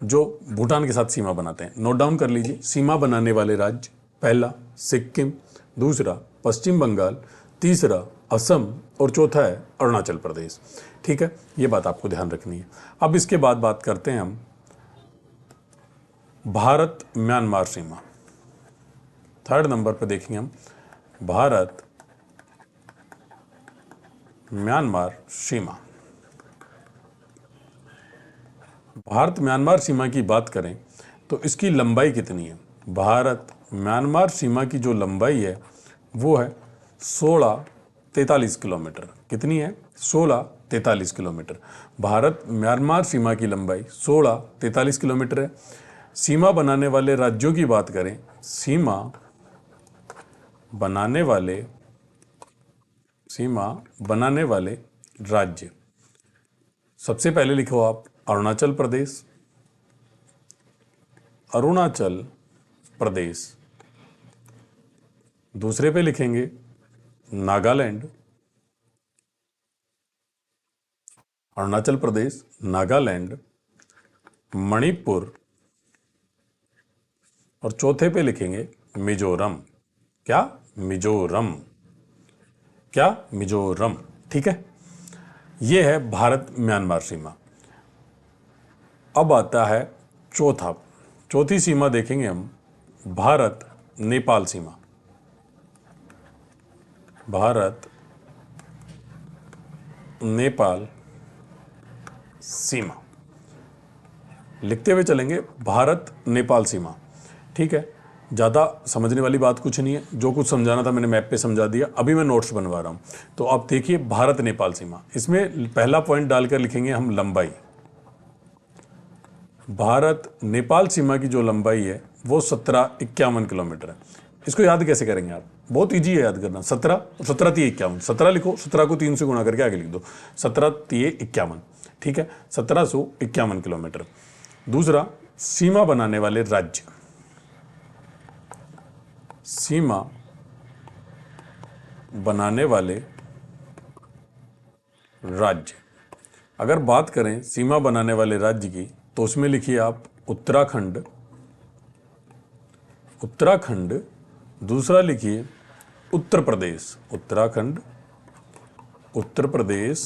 S1: जो भूटान के साथ सीमा बनाते हैं। नोट डाउन कर लीजिए। सीमा बनाने वाले राज्य, पहला सिक्किम, दूसरा पश्चिम बंगाल, तीसरा असम और चौथा है अरुणाचल प्रदेश। ठीक है, ये बात आपको ध्यान रखनी है। अब इसके बाद बात करते हैं हम भारत म्यांमार सीमा। थर्ड नंबर पर देखेंगे हम भारत म्यांमार सीमा। भारत म्यांमार सीमा की बात करें तो इसकी लंबाई कितनी है? भारत म्यांमार सीमा की जो लंबाई है वो है 1643 किलोमीटर। कितनी है? 1643 किलोमीटर। भारत म्यांमार सीमा की लंबाई 1643 किलोमीटर है। सीमा बनाने वाले राज्यों की बात करें, सीमा बनाने वाले राज्य, सबसे पहले लिखो आप अरुणाचल प्रदेश, अरुणाचल प्रदेश। दूसरे पे लिखेंगे नागालैंड, अरुणाचल प्रदेश, नागालैंड, मणिपुर और चौथे पे लिखेंगे मिजोरम। क्या? मिजोरम। क्या? मिजोरम। ठीक है, यह है भारत म्यांमार सीमा। अब आता है चौथी सीमा देखेंगे हम भारत नेपाल सीमा। भारत नेपाल सीमा लिखते हुए चलेंगे, भारत नेपाल सीमा। ठीक है, ज़्यादा समझने वाली बात कुछ नहीं है, जो कुछ समझाना था मैंने मैप पे समझा दिया। अभी मैं नोट्स बनवा रहा हूँ, तो आप देखिए भारत नेपाल सीमा। इसमें पहला पॉइंट डालकर लिखेंगे हम लंबाई। भारत नेपाल सीमा की जो लंबाई है वो 1751 किलोमीटर है। इसको याद कैसे करेंगे आप? बहुत ईजी है याद करना। 17 17 लिखो, 17 को 3 से गुणा करके आगे लिख दो, 17 ठीक है, 1751 किलोमीटर। दूसरा, सीमा बनाने वाले राज्य, सीमा बनाने वाले राज्य। अगर बात करें सीमा बनाने वाले राज्य की तो उसमें लिखिए आप उत्तराखंड, उत्तराखंड। दूसरा लिखिए उत्तर प्रदेश, उत्तराखंड, उत्तर प्रदेश,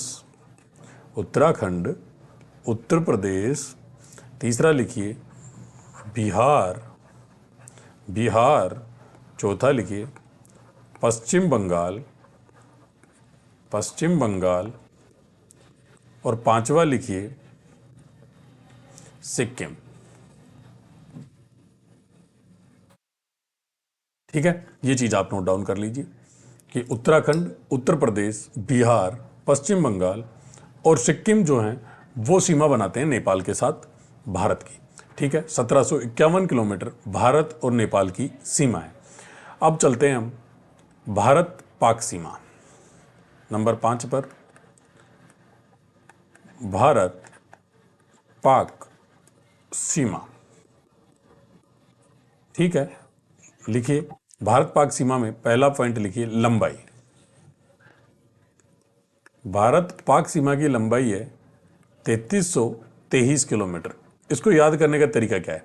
S1: उत्तराखंड, उत्तर प्रदेश। तीसरा लिखिए बिहार, बिहार। चौथा लिखिए पश्चिम बंगाल, पश्चिम बंगाल और पांचवा लिखिए सिक्किम। ठीक है, ये चीज आप नोट डाउन कर लीजिए कि उत्तराखंड, उत्तर प्रदेश, बिहार, पश्चिम बंगाल और सिक्किम जो हैं वो सीमा बनाते हैं नेपाल के साथ भारत की। ठीक है, 1751 किलोमीटर भारत और नेपाल की सीमा है। अब चलते हैं हम भारत पाक सीमा। नंबर 5 पर भारत पाक सीमा। ठीक है, लिखिए भारत पाक सीमा में पहला पॉइंट लिखिए लंबाई। भारत पाक सीमा की लंबाई है 3323 किलोमीटर। इसको याद करने का तरीका क्या है?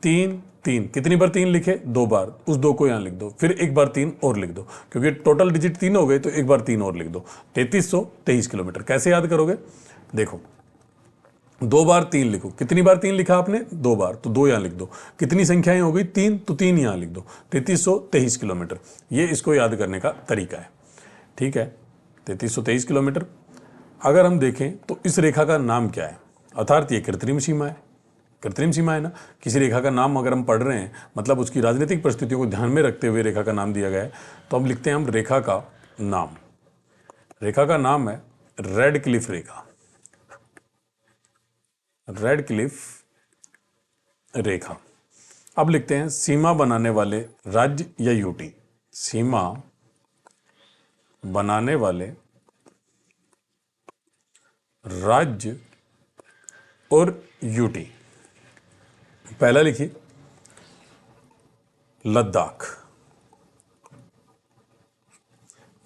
S1: 3 3, कितनी बार 3 लिखे? 2 बार, उस 2 को यहाँ लिख दो, फिर एक बार 3 और लिख दो, क्योंकि टोटल डिजिट 3 हो गए तो एक बार 3 और लिख दो। 3323 किलोमीटर। कैसे याद करोगे? देखो, 2 बार 3 लिखो। कितनी बार 3 लिखा आपने? 2 बार, तो 2 यहाँ लिख दो। कितनी संख्याएं हो गई? 3, तो 3 यहाँ लिख दो। 3323 किलोमीटर, ये इसको याद करने का तरीका है। ठीक है, 3323 किलोमीटर। अगर हम देखें तो इस रेखा का नाम क्या है? अर्थात ये कृत्रिम सीमा है। कृत्रिम सीमा है ना। किसी रेखा का नाम अगर हम पढ़ रहे हैं, मतलब उसकी राजनीतिक परिस्थितियों को ध्यान में रखते हुए रेखा का नाम दिया गया है, तो हम लिखते हैं हम रेखा का नाम। रेखा का नाम है रेड क्लिफ रेखा। रेड क्लिफ रेखा। अब लिखते हैं सीमा बनाने वाले राज्य या यूटी। सीमा बनाने वाले राज्य और यूटी। पहला लिखिए लद्दाख,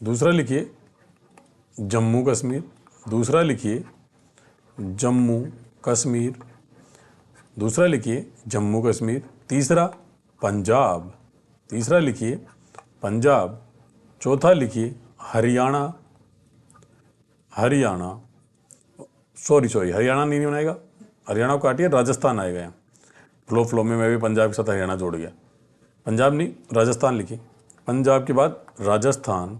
S1: दूसरा लिखिए जम्मू कश्मीर, दूसरा लिखिए जम्मू कश्मीर, दूसरा लिखिए जम्मू कश्मीर, तीसरा पंजाब, तीसरा लिखिए पंजाब, चौथा लिखिए हरियाणा, हरियाणा, सॉरी हरियाणा नहीं बनाएगा, हरियाणा को काटिए, राजस्थान आएगा यहाँ। फ्लो में मैं भी पंजाब के साथ हरियाणा जोड़ गया। पंजाब नहीं, राजस्थान लिखिए। पंजाब के बाद राजस्थान,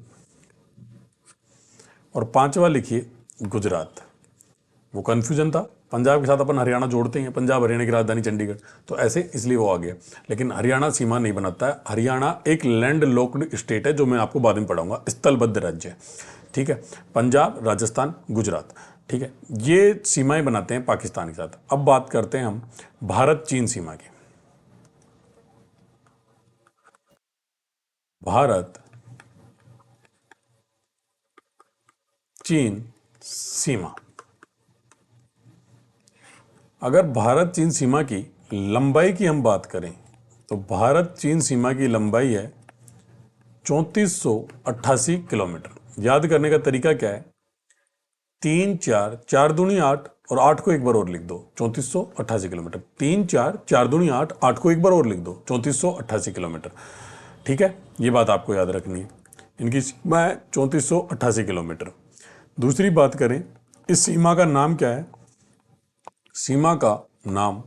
S1: और पांचवा लिखिए गुजरात। वो कन्फ्यूजन था, पंजाब के साथ अपन हरियाणा जोड़ते हैं, पंजाब हरियाणा की राजधानी चंडीगढ़, तो ऐसे इसलिए वो आ गया। लेकिन हरियाणा सीमा नहीं बनाता है। हरियाणा एक लैंड लॉक्ड स्टेट है, जो मैं आपको बाद में पढ़ाऊंगा, स्थलबद्ध राज्य है। ठीक है, पंजाब, राजस्थान, गुजरात। ठीक है, ये सीमाएं बनाते हैं पाकिस्तान के साथ। अब बात करते हैं हम भारत चीन सीमा की। भारत चीन सीमा। अगर भारत चीन सीमा की लंबाई की हम बात करें, तो भारत चीन सीमा की लंबाई है 3488 किलोमीटर। याद करने का तरीका क्या है? 3 4 4 दूनी 8 और 8 को एक बार और लिख दो, 3488 किलोमीटर। 3 4 4 दूनी 8, 8 को एक बार और लिख दो, 3488 किलोमीटर। ठीक है, ये बात आपको याद रखनी है। इनकी सीमा है 3488 किलोमीटर। दूसरी बात करें, इस सीमा का नाम क्या है? सीमा का नाम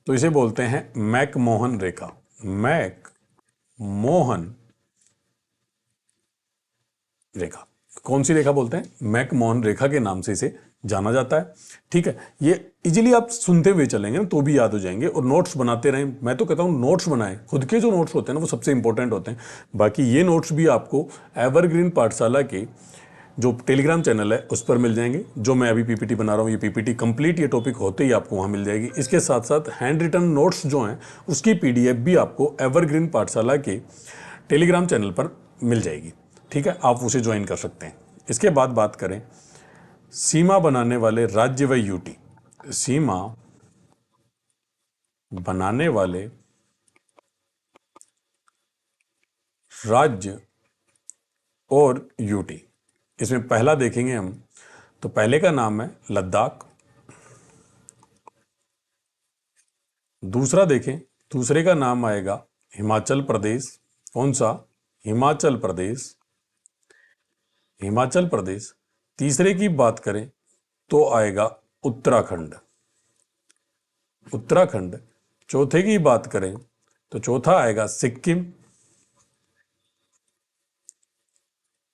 S1: तो इसे बोलते हैं मैकमोहन रेखा। मैकमोहन रेखा। कौन सी रेखा बोलते हैं? मैकमोहन रेखा के नाम से इसे जाना जाता है। ठीक है, ये इजीली आप सुनते हुए चलेंगे तो भी याद हो जाएंगे, और नोट्स बनाते रहें। मैं तो कहता हूं नोट्स बनाएं, खुद के जो नोट्स होते हैं ना वो सबसे इंपॉर्टेंट होते हैं। बाकी ये नोट्स भी आपको एवरग्रीन पाठशाला के जो टेलीग्राम चैनल है उस पर मिल जाएंगे। जो मैं अभी पीपीटी बना रहा हूँ, ये पीपीटी कंप्लीट, ये टॉपिक होते ही आपको वहाँ मिल जाएगी। इसके साथ साथ हैंड रिटन नोट्स जो हैं उसकी पीडीएफ भी आपको एवरग्रीन पाठशाला के टेलीग्राम चैनल पर मिल जाएगी। ठीक है, आप उसे ज्वाइन कर सकते हैं। इसके बाद बात करें सीमा बनाने वाले राज्य व यूटी। सीमा बनाने वाले राज्य और यूटी। इसमें पहला देखेंगे हम, तो पहले का नाम है लद्दाख। दूसरा देखें, दूसरे का नाम आएगा हिमाचल प्रदेश। कौन सा? हिमाचल प्रदेश, हिमाचल प्रदेश। तीसरे की बात करें तो आएगा उत्तराखंड, उत्तराखंड। चौथे की बात करें तो चौथा आएगा सिक्किम,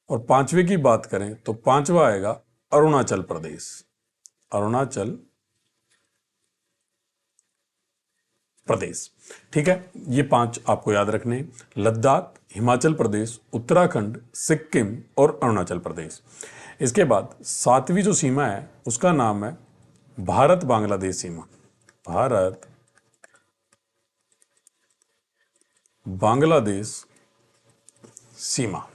S1: और पांचवे की बात करें तो पांचवा आएगा अरुणाचल प्रदेश, अरुणाचल प्रदेश। ठीक है, ये 5 आपको याद रखने हैं, लद्दाख, हिमाचल प्रदेश, उत्तराखंड, सिक्किम और अरुणाचल प्रदेश। इसके बाद 7वीं जो सीमा है उसका नाम है भारत बांग्लादेश सीमा। भारत बांग्लादेश सीमा।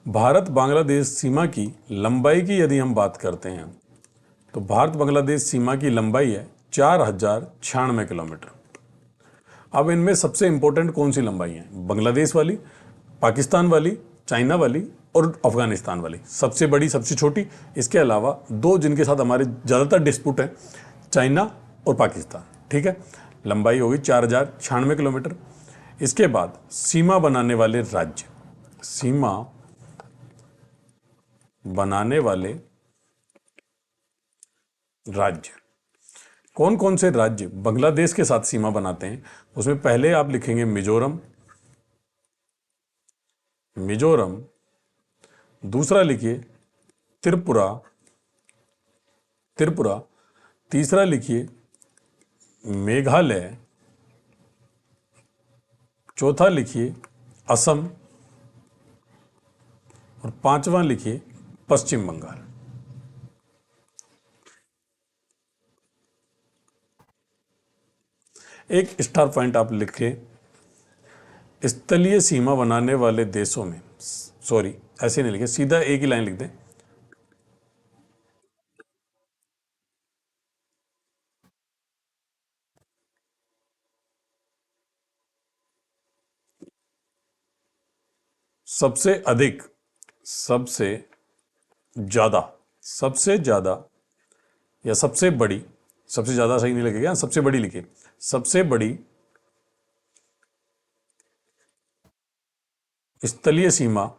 S1: भारत बांग्लादेश सीमा की लंबाई की यदि हम बात करते हैं, तो भारत बांग्लादेश सीमा की लंबाई है 4096 किलोमीटर। अब इनमें सबसे इंपॉर्टेंट कौन सी लंबाई है? बांग्लादेश वाली, पाकिस्तान वाली, चाइना वाली और अफगानिस्तान वाली, सबसे बड़ी सबसे छोटी। इसके अलावा दो जिनके साथ हमारे ज़्यादातर डिस्प्यूट है, चाइना और पाकिस्तान। ठीक है, लंबाई होगी 4096 किलोमीटर। इसके बाद सीमा बनाने वाले राज्य, सीमा बनाने वाले राज्य, कौन कौन से राज्य बांग्लादेश के साथ सीमा बनाते हैं? उसमें पहले आप लिखेंगे मिजोरम, मिजोरम। दूसरा लिखिए त्रिपुरा, त्रिपुरा। तीसरा लिखिए मेघालय। चौथा लिखिए असम। और पांचवा लिखिए पश्चिम बंगाल। एक स्टार पॉइंट आप लिखें, स्थलीय सीमा बनाने वाले देशों में, सॉरी ऐसे नहीं लिखे, सीधा एक ही लाइन लिख दें। सबसे अधिक, सबसे ज्यादा, सबसे ज्यादा या सबसे बड़ी, सबसे ज्यादा सही नहीं लगेगा, सबसे बड़ी लिखिए, सबसे बड़ी स्थलीय सीमा,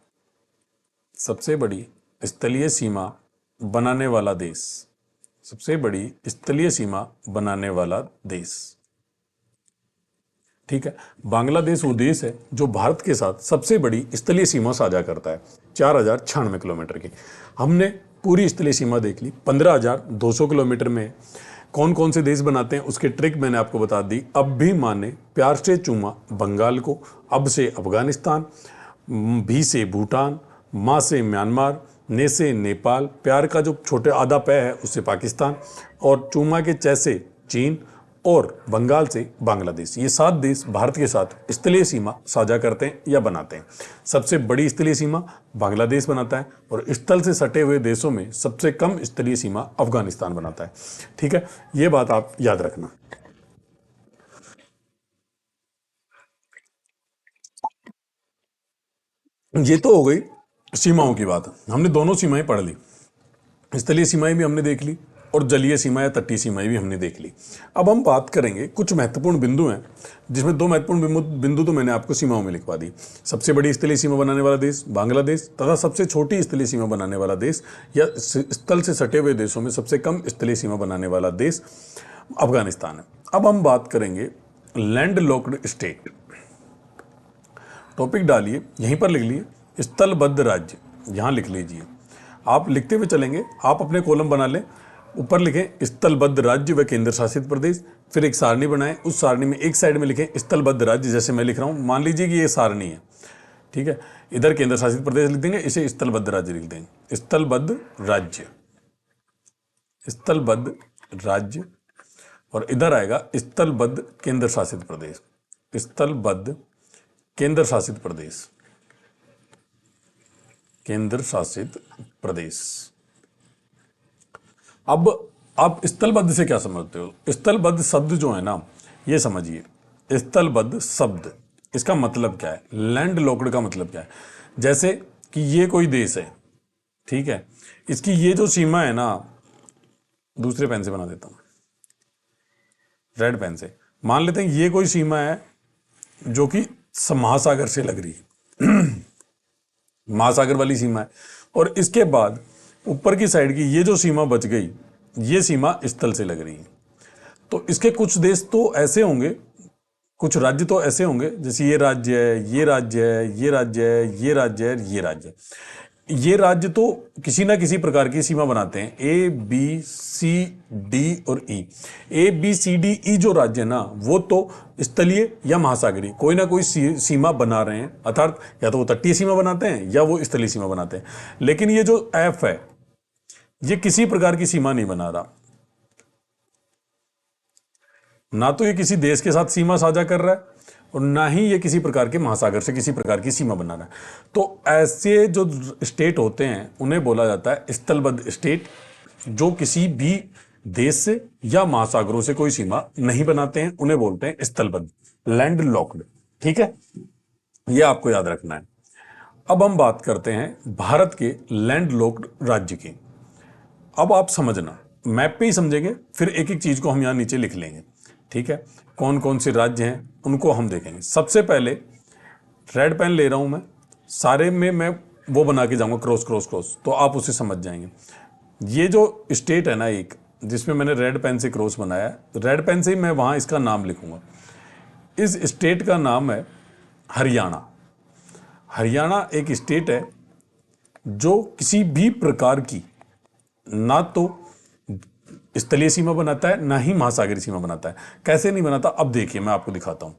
S1: सबसे बड़ी स्थलीय सीमा बनाने वाला देश, सबसे बड़ी स्थलीय सीमा बनाने वाला देश। ठीक है, बांग्लादेश वो देश है जो भारत के साथ सबसे बड़ी स्थलीय सीमा साझा करता है, 4096 किलोमीटर की। हमने पूरी स्थलीय सीमा देख ली, 15,200 किलोमीटर में कौन कौन से देश बनाते हैं उसके ट्रिक मैंने आपको बता दी। अब भी माने प्यार से चूमा बंगाल को, अब से अफगानिस्तान, भी से भूटान, माँ से म्यांमार, ने से नेपाल, प्यार का जो छोटे आधा पै है उससे पाकिस्तान, और चूमा के चे से चीन, और बंगाल से बांग्लादेश। ये 7 देश भारत के साथ स्थलीय सीमा साझा करते हैं या बनाते हैं। सबसे बड़ी स्थलीय सीमा बांग्लादेश बनाता है, और स्थल से सटे हुए देशों में सबसे कम स्थलीय सीमा अफगानिस्तान बनाता है। ठीक है, ये बात आप याद रखना। ये तो हो गई सीमाओं की बात, हमने दोनों सीमाएं पढ़ ली, स्थलीय सीमाएं भी हमने देख ली और जलीय सीमा या तटीय सीमाएं भी हमने देख ली। अब हम बात करेंगे, कुछ महत्वपूर्ण बिंदु हैं जिसमें 2 महत्वपूर्ण बिंदु तो मैंने आपको सीमाओं में लिखवा दी। सबसे बड़ी स्थलीय सीमा बनाने वाला देश बांग्लादेश, तथा सबसे छोटी स्थलीय सीमा बनाने वाला देश या स्थल से सटे हुए देशों में सबसे कम स्थलीय सीमा बनाने वाला देश अफगानिस्तान है। अब हम बात करेंगे लैंड लॉक्ड स्टेट। टॉपिक डालिए, यहीं पर लिख लिए स्थलबद्ध राज्य, यहां लिख लीजिए। आप लिखते हुए चलेंगे, आप अपने कॉलम बना लें, ऊपर लिखें स्थलबद्ध राज्य व केंद्र शासित प्रदेश, फिर एक सारणी बनाएं, उस सारणी में एक साइड में लिखें स्थलबद्ध राज्य, जैसे मैं लिख रहा हूं, मान लीजिए कि ये सारणी है। ठीक है, इधर केंद्र शासित प्रदेश लिख देंगे, इसे स्थलबद्ध राज्य लिख देंगे, स्थलबद्ध राज्य, स्थलबद्ध राज्य। और इधर आएगा स्थलबद्ध केंद्र शासित प्रदेश, स्थलबद्ध केंद्र शासित प्रदेश, केंद्र शासित प्रदेश। अब आप स्थलबद्ध से क्या समझते हो? स्थलबद्ध शब्द जो है ना, ये समझिए, स्थलबद्ध शब्द इसका मतलब क्या है, लैंड लॉक्ड का मतलब क्या है। जैसे कि ये कोई देश है, ठीक है, इसकी ये जो सीमा है ना, दूसरे पेन से बना देता हूं, रेड पेन से, मान लेते हैं ये कोई सीमा है जो कि महासागर से लग रही है, महासागर वाली सीमा है, और इसके बाद ऊपर की साइड की ये जो सीमा बच गई, ये सीमा स्थल से लग रही है। तो इसके कुछ देश तो ऐसे होंगे, कुछ राज्य तो ऐसे होंगे, जैसे ये राज्य है, ये राज्य है, ये राज्य है, ये राज्य है, ये राज्य है। ये राज्य तो किसी ना किसी प्रकार की सीमा बनाते हैं, ए बी सी डी और ई। A B C D E जो राज्य है ना, वो तो स्थलीय या महासागरीय कोई ना कोई सीमा बना रहे हैं, अर्थात या तो वो तटीय सीमा बनाते हैं या वो स्थलीय सीमा बनाते हैं। लेकिन ये जो एफ है, ये किसी प्रकार की सीमा नहीं बना रहा, ना तो ये किसी देश के साथ सीमा साझा कर रहा है और ना ही ये किसी प्रकार के महासागर से किसी प्रकार की सीमा बना रहा है। तो ऐसे जो स्टेट होते हैं उन्हें बोला जाता है स्थलबद्ध स्टेट, जो किसी भी देश से या महासागरों से कोई सीमा नहीं बनाते हैं, उन्हें बोलते हैं स्थलबद्ध, लैंड लॉक्ड। ठीक है, ये आपको याद रखना है। अब हम बात करते हैं भारत के लैंडलॉक्ड राज्य की। अब आप समझना, मैप पे ही समझेंगे, फिर एक एक चीज को हम यहां नीचे लिख लेंगे। ठीक है, कौन कौन से राज्य हैं उनको हम देखेंगे। सबसे पहले रेड पेन ले रहा हूं मैं, सारे में मैं वो बना के जाऊंगा क्रॉस क्रॉस क्रॉस, तो आप उसे समझ जाएंगे। ये जो स्टेट है ना एक, जिसमें मैंने रेड पेन से क्रॉस बनाया है, रेड पेन से ही मैं वहां इसका नाम लिखूंगा। इस स्टेट का नाम है हरियाणा। हरियाणा एक स्टेट है जो किसी भी प्रकार की ना तो स्थलीय सीमा बनाता है ना ही महासागरीय सीमा बनाता है। कैसे नहीं बनाता, अब देखिए मैं आपको दिखाता हूं।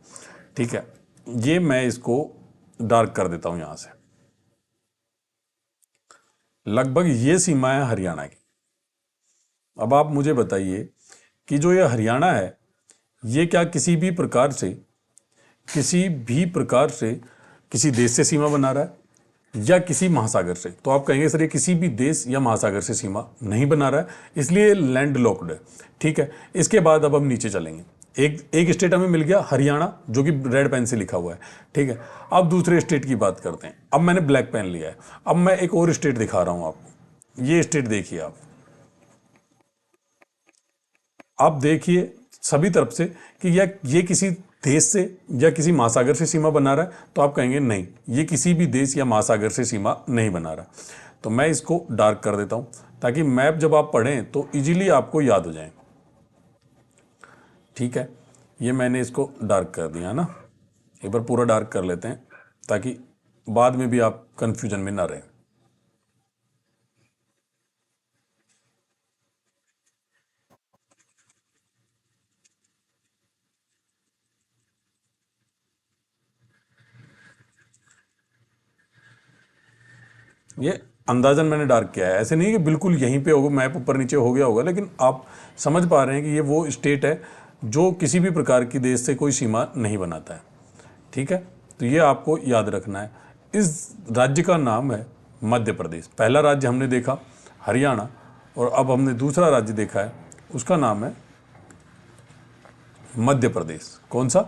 S1: ठीक है, ये मैं इसको डार्क कर देता हूं यहां से। लगभग ये सीमा है हरियाणा की। अब आप मुझे बताइए कि जो ये हरियाणा है, ये क्या किसी भी प्रकार से, किसी भी प्रकार से किसी देश से सीमा बना रहा है या किसी महासागर से? तो आप कहेंगे सर ये किसी भी देश या महासागर से सीमा नहीं बना रहा है, इसलिए लैंड लॉक्ड है। ठीक है, इसके बाद अब हम नीचे चलेंगे। एक एक स्टेट हमें मिल गया हरियाणा, जो कि रेड पेन से लिखा हुआ है। ठीक है, अब दूसरे स्टेट की बात करते हैं। अब मैंने ब्लैक पेन लिया है, अब मैं एक और स्टेट दिखा रहा हूं आपको। ये स्टेट देखिए आप। आप देखिए सभी तरफ से कि ये किसी देश से या किसी महासागर से सीमा बना रहा है, तो आप कहेंगे नहीं, ये किसी भी देश या महासागर से सीमा नहीं बना रहा। तो मैं इसको डार्क कर देता हूं, ताकि मैप जब आप पढ़ें तो इजीली आपको याद हो जाए। ठीक है, ये मैंने इसको डार्क कर दिया है ना। एक बार पूरा डार्क कर लेते हैं, ताकि बाद में भी आप कंफ्यूजन में ना रहे। ये अंदाजन मैंने डार्क किया है, ऐसे नहीं कि बिल्कुल यहीं पे होगा, मैप ऊपर नीचे हो गया होगा, लेकिन आप समझ पा रहे हैं कि ये वो स्टेट है जो किसी भी प्रकार की देश से कोई सीमा नहीं बनाता है। ठीक है, तो ये आपको याद रखना है। इस राज्य का नाम है मध्य प्रदेश। पहला राज्य हमने देखा हरियाणा, और अब हमने दूसरा राज्य देखा है, उसका नाम है मध्य प्रदेश। कौन सा?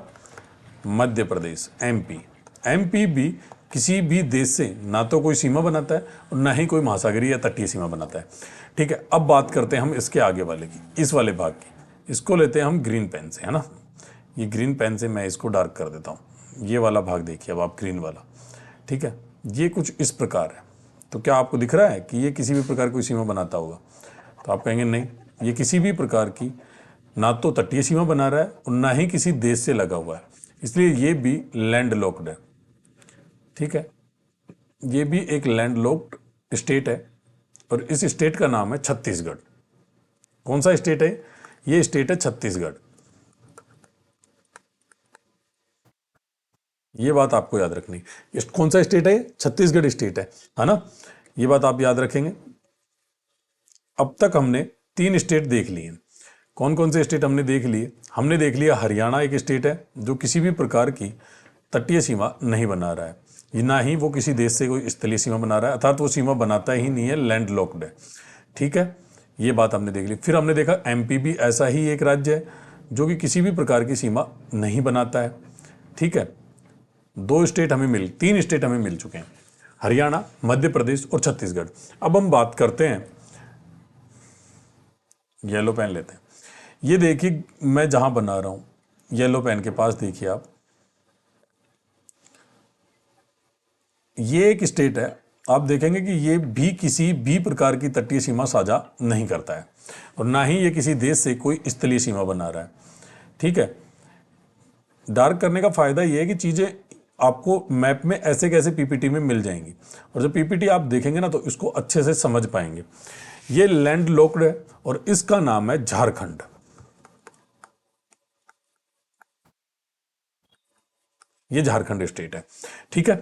S1: मध्य प्रदेश, एमपी। एमपी भी किसी भी देश से ना तो कोई सीमा बनाता है और ना ही कोई महासागरीय या तटीय सीमा बनाता है। ठीक है, अब बात करते हैं हम इसके आगे वाले की, इस वाले भाग की। इसको लेते हैं हम ग्रीन पेन से, है ना। ये ग्रीन पेन से मैं इसको डार्क कर देता हूँ। ये वाला भाग देखिए अब आप, ग्रीन वाला। ठीक है, ये कुछ इस प्रकार है। तो क्या आपको दिख रहा है कि ये किसी भी प्रकार की कोई सीमा बनाता होगा? तो आप कहेंगे नहीं, ये किसी भी प्रकार की ना तो तटीय सीमा बना रहा है और ना ही किसी देश से लगा हुआ है, इसलिए ये भी लैंड लॉक्ड है। ठीक है, ये भी एक लैंड लॉक्ड स्टेट है, और इस स्टेट का नाम है छत्तीसगढ़। कौन सा स्टेट है? ये स्टेट है छत्तीसगढ़। ये बात आपको याद रखनी। कौन सा स्टेट है? छत्तीसगढ़ स्टेट है ना। ये बात आप याद रखेंगे। अब तक हमने 3 स्टेट देख लिए। कौन कौन से स्टेट हमने देख लिए? हमने देख लिया हरियाणा एक स्टेट है जो किसी भी प्रकार की तटीय सीमा नहीं बना रहा है, ना ही वो किसी देश से कोई स्थलीय सीमा बना रहा है, अर्थात वो सीमा बनाता ही नहीं है, लैंड लॉक्ड है। ठीक है, ये बात हमने देख ली। फिर हमने देखा एमपी भी ऐसा ही एक राज्य है जो कि किसी भी प्रकार की सीमा नहीं बनाता है। ठीक है, 3 स्टेट हमें मिल चुके हैं, हरियाणा, मध्य प्रदेश और छत्तीसगढ़। अब हम बात करते हैं, येलो पेन लेते हैं। ये देखिए मैं जहां बना रहा हूं, येलो पेन के पास देखिए आप, ये एक स्टेट है। आप देखेंगे कि ये भी किसी भी प्रकार की तटीय सीमा साझा नहीं करता है, और ना ही ये किसी देश से कोई स्थलीय सीमा बना रहा है। ठीक है, डार्क करने का फायदा ये है कि चीजें आपको मैप में ऐसे कैसे पीपीटी में मिल जाएंगी, और जब पीपीटी आप देखेंगे ना तो इसको अच्छे से समझ पाएंगे। ये लैंड लॉक्ड है और इसका नाम है झारखंड। ये झारखंड स्टेट है। ठीक है,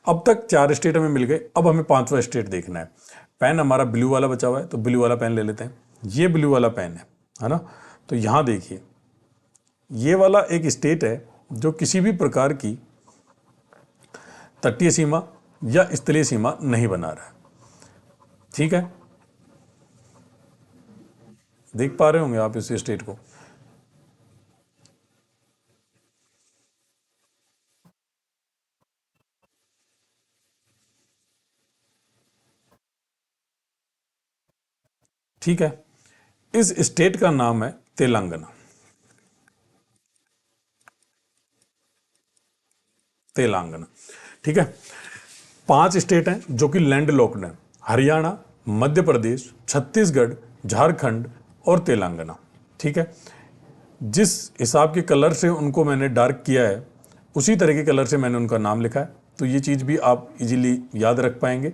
S1: अब तक 4 स्टेट हमें मिल गए, अब हमें 5वां स्टेट देखना है। पेन हमारा ब्लू वाला बचा हुआ है, तो ब्लू वाला पेन ले लेते हैं। ये ब्लू वाला पेन है ना। तो यहां देखिए, ये वाला एक स्टेट है जो किसी भी प्रकार की तटीय सीमा या स्थलीय सीमा नहीं बना रहा है। ठीक है, देख पा रहे होंगे आप इस स्टेट को। ठीक है। इस स्टेट का नाम है तेलंगाना। तेलंगाना, ठीक है। 5 स्टेट हैं जो कि लैंड लॉक्ड हैं: हरियाणा, मध्य प्रदेश, छत्तीसगढ़, झारखंड और तेलंगाना, ठीक है। जिस हिसाब के कलर से उनको मैंने डार्क किया है, उसी तरह के कलर से मैंने उनका नाम लिखा है, तो ये चीज़ भी आप इजीली याद रख पाएंगे।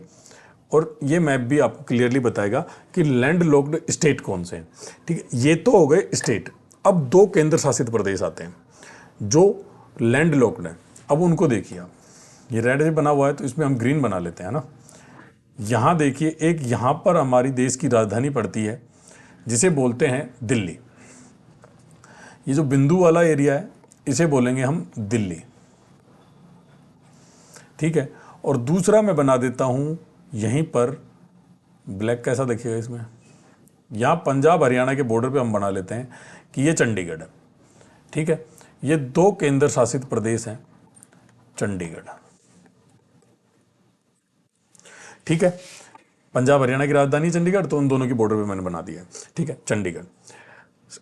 S1: और ये मैप भी आपको क्लियरली बताएगा कि लैंड लॉक्ड स्टेट कौन से हैं, ठीक है। ये तो हो गए स्टेट। अब 2 केंद्र शासित प्रदेश आते हैं जो लैंड लॉक्ड हैं। अब उनको देखिए आप, ये रेड से बना हुआ है तो इसमें हम ग्रीन बना लेते हैं ना। यहाँ देखिए, एक यहाँ पर हमारी देश की राजधानी पड़ती है जिसे बोलते हैं दिल्ली। ये जो बिंदु वाला एरिया है इसे बोलेंगे हम दिल्ली, ठीक है। और दूसरा मैं बना देता हूँ यहीं पर, ब्लैक कैसा देखिएगा इसमें, यहाँ पंजाब हरियाणा के बॉर्डर पे हम बना लेते हैं कि ये चंडीगढ़ है, ठीक है। ये 2 केंद्र शासित प्रदेश हैं, चंडीगढ़, ठीक है। पंजाब हरियाणा की राजधानी चंडीगढ़, तो उन दोनों की बॉर्डर पे मैंने बना दिया है, ठीक है, चंडीगढ़।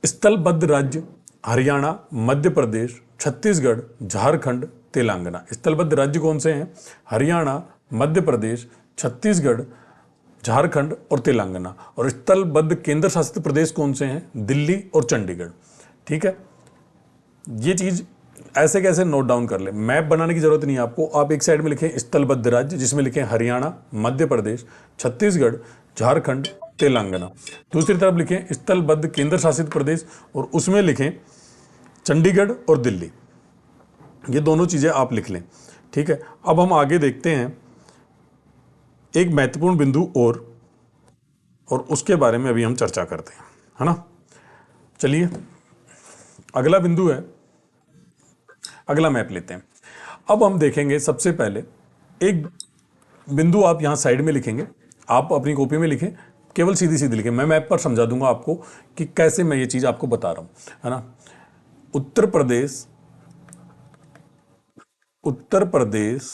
S1: स्थलबद्ध राज्य: हरियाणा, मध्य प्रदेश, छत्तीसगढ़, झारखंड, तेलंगाना। स्थलबद्ध राज्य कौन से हैं? हरियाणा, मध्य प्रदेश, छत्तीसगढ़, झारखंड और तेलंगाना। और स्थलबद्ध केंद्र शासित प्रदेश कौन से हैं? दिल्ली और चंडीगढ़, ठीक है। ये चीज ऐसे कैसे नोट डाउन कर ले, मैप बनाने की जरूरत नहीं है आपको। आप एक साइड में लिखें स्थलबद्ध राज्य, जिसमें लिखें हरियाणा, मध्य प्रदेश, छत्तीसगढ़, झारखंड, तेलंगाना। दूसरी तरफ लिखें स्थलबद्ध केंद्र शासित प्रदेश और उसमें लिखें चंडीगढ़ और दिल्ली। ये दोनों चीजें आप लिख लें, ठीक है। अब हम आगे देखते हैं एक महत्वपूर्ण बिंदु और उसके बारे में अभी हम चर्चा करते हैं, है ना। चलिए, अगला बिंदु है, अगला मैप लेते हैं। अब हम देखेंगे सबसे पहले एक बिंदु आप यहां साइड में लिखेंगे, आप अपनी कॉपी में लिखें, केवल सीधी सीधी लिखें, मैं मैप पर समझा दूंगा आपको कि कैसे मैं ये चीज आपको बता रहा हूं, है ना। उत्तर प्रदेश, उत्तर प्रदेश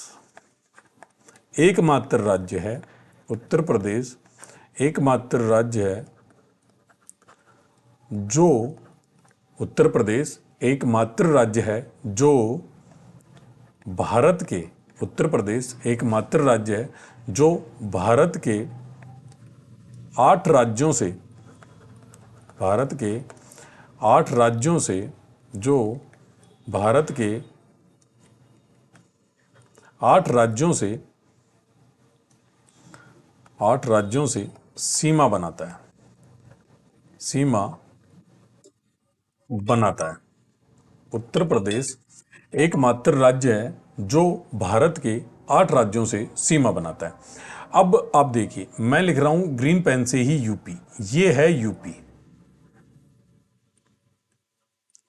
S1: एकमात्र राज्य है, उत्तर प्रदेश एकमात्र राज्य है जो, उत्तर प्रदेश एकमात्र राज्य है जो भारत के, उत्तर प्रदेश एकमात्र राज्य है जो भारत के 8 राज्यों से, भारत के 8 राज्यों से, जो भारत के 8 राज्यों से, 8 राज्यों से सीमा बनाता है, सीमा बनाता है। उत्तर प्रदेश एकमात्र राज्य है जो भारत के 8 राज्यों से सीमा बनाता है। अब आप देखिए, मैं लिख रहा हूं ग्रीन पेन से ही यूपी, ये है यूपी,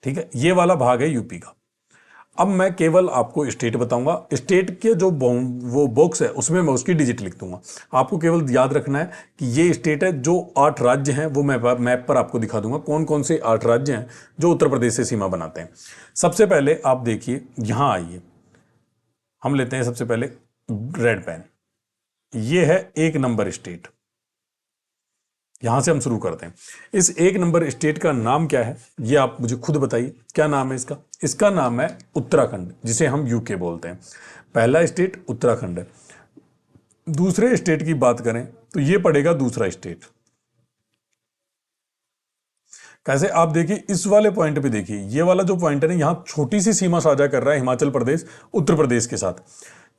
S1: ठीक है, ये वाला भाग है यूपी का। अब मैं केवल आपको स्टेट बताऊंगा, स्टेट के जो वो बॉक्स है उसमें मैं उसकी डिजिट लिख दूंगा। आपको केवल याद रखना है कि ये स्टेट है, जो 8 राज्य हैं वो मैं मैप पर आपको दिखा दूंगा कौन कौन से 8 राज्य हैं जो उत्तर प्रदेश से सीमा बनाते हैं। सबसे पहले आप देखिए, यहां आइए, हम लेते हैं सबसे पहले रेड पेन, ये है 1 नंबर स्टेट, यहां से हम शुरू करते हैं। इस 1 नंबर स्टेट का नाम क्या है, ये आप मुझे खुद बताइए, क्या नाम है इसका? इसका नाम है उत्तराखंड, जिसे हम यूके बोलते हैं। पहला स्टेट उत्तराखंड है। दूसरे स्टेट की बात करें तो ये पड़ेगा दूसरा स्टेट। कैसे? आप देखिए, इस वाले पॉइंट पे देखिए, ये वाला जो पॉइंट है ना, यहां छोटी सी सीमा साझा कर रहा है हिमाचल प्रदेश उत्तर प्रदेश के साथ,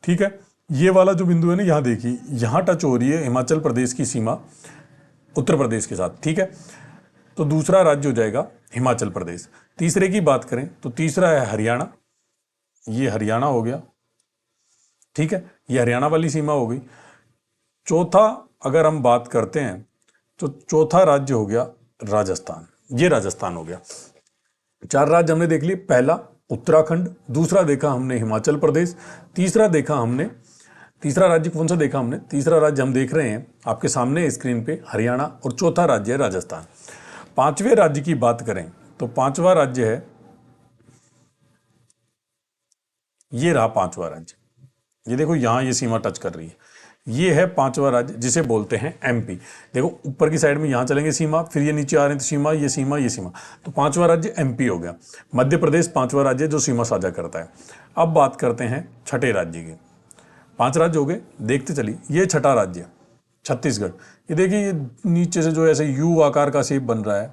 S1: ठीक है। ये वाला जो बिंदु है ना, यहां देखिए, यहां टच हो रही है हिमाचल प्रदेश की सीमा उत्तर प्रदेश के साथ, ठीक है। तो दूसरा राज्य हो जाएगा हिमाचल प्रदेश। तीसरे की बात करें तो तीसरा है हरियाणा, ये हरियाणा हो गया, ठीक है, ये हरियाणा वाली सीमा हो गई। चौथा अगर हम बात करते हैं तो चौथा राज्य हो गया राजस्थान, ये राजस्थान हो गया। 4 राज्य हमने देख लिए, पहला उत्तराखंड, दूसरा देखा हमने हिमाचल प्रदेश, तीसरा देखा हमने, तीसरा राज्य कौन सा देखा हमने? तीसरा राज्य हम देख रहे हैं आपके सामने स्क्रीन पे, हरियाणा, और चौथा राज्य है राजस्थान। 5वें राज्य की बात करें तो 5वां राज्य है, ये रहा 5वां राज्य, ये देखो यहां ये सीमा टच कर रही है, ये है पांचवा राज्य जिसे बोलते हैं एमपी। देखो ऊपर की साइड में यहां चलेंगे सीमा, फिर ये नीचे आ रहे हैं तो सीमा, ये सीमा, ये सीमा, तो पांचवा राज्य एमपी हो गया। मध्य प्रदेश पांचवा राज्य जो सीमा साझा करता है। अब बात करते हैं छठे राज्य की। पांच राज्य हो गए, देखते चलिए। ये छठा राज्य छत्तीसगढ़। ये देखिए, ये नीचे से जो ऐसे यू आकार का शेप बन रहा है,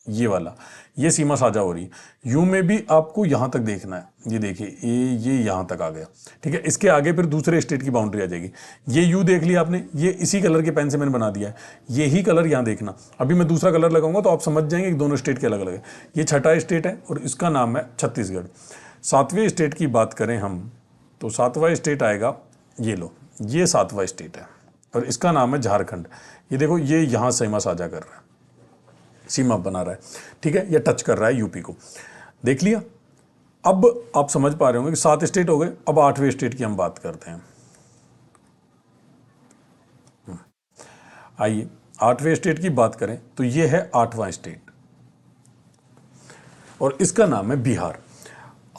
S1: ये वाला, ये सीमा साझा हो रही है। यू में भी आपको यहां तक देखना है। ये देखिए, ये यहां तक आ गया। ठीक है, इसके आगे फिर दूसरे स्टेट की बाउंड्री आ जाएगी। ये यू देख लिया आपने, ये इसी कलर के पेन से मैंने बना दिया है। यही कलर यहां देखना। अभी मैं दूसरा कलर लगाऊंगा तो आप समझ जाएंगे कि दोनों स्टेट के अलग अलग है। ये छठा स्टेट है और इसका नाम है छत्तीसगढ़। सातवें स्टेट की बात करें हम, तो सातवां स्टेट आएगा, ये लो, ये सातवां स्टेट है और इसका नाम है झारखंड। ये देखो, ये यहां सीमा साझा कर रहा है, सीमा बना रहा है। ठीक है, ये टच कर रहा है यूपी को। देख लिया। अब आप समझ पा रहे होंगे कि 7 स्टेट हो गए। अब 8वें स्टेट की हम बात करते हैं। आइए 8वें स्टेट की बात करें तो ये है 8वां स्टेट और इसका नाम है बिहार।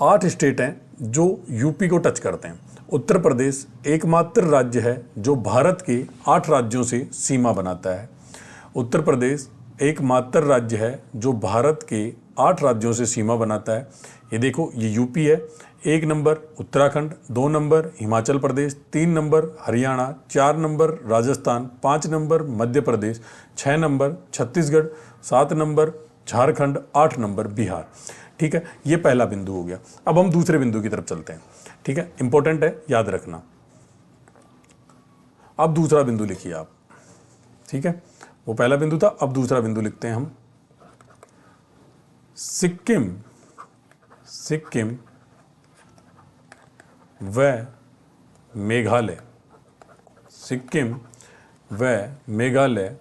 S1: 8 स्टेट हैं जो यूपी को टच करते हैं। उत्तर प्रदेश एकमात्र राज्य है जो भारत के 8 राज्यों से सीमा बनाता है। उत्तर प्रदेश एकमात्र राज्य है जो भारत के 8 राज्यों से सीमा बनाता है। ये देखो, ये यूपी है, 1 number Uttarakhand, 2 number Himachal Pradesh, 3 number Haryana, 4 number Rajasthan, 5 number Madhya Pradesh, 6 number Chhattisgarh, 7 number Jharkhand, 8 number Bihar. ठीक है, ये पहला बिंदु हो गया। अब हम दूसरे बिंदु की तरफ चलते हैं। ठीक है, इंपॉर्टेंट है, याद रखना। अब दूसरा बिंदु लिखिए आप। ठीक है, वो पहला बिंदु था, अब दूसरा बिंदु लिखते हैं हम। सिक्किम, सिक्किम व मेघालय, सिक्किम व मेघालय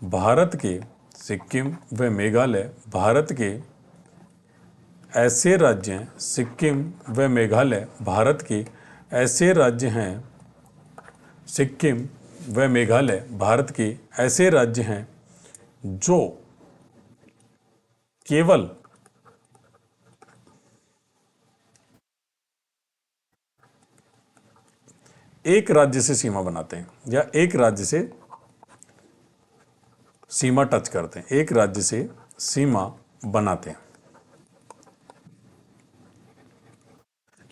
S1: भारत के, सिक्किम व मेघालय भारत के ऐसे राज्य हैं, सिक्किम व मेघालय भारत के ऐसे राज्य हैं, सिक्किम व मेघालय भारत के ऐसे राज्य हैं जो केवल एक राज्य से सीमा बनाते हैं या एक राज्य से सीमा टच करते हैं, एक राज्य से सीमा बनाते हैं।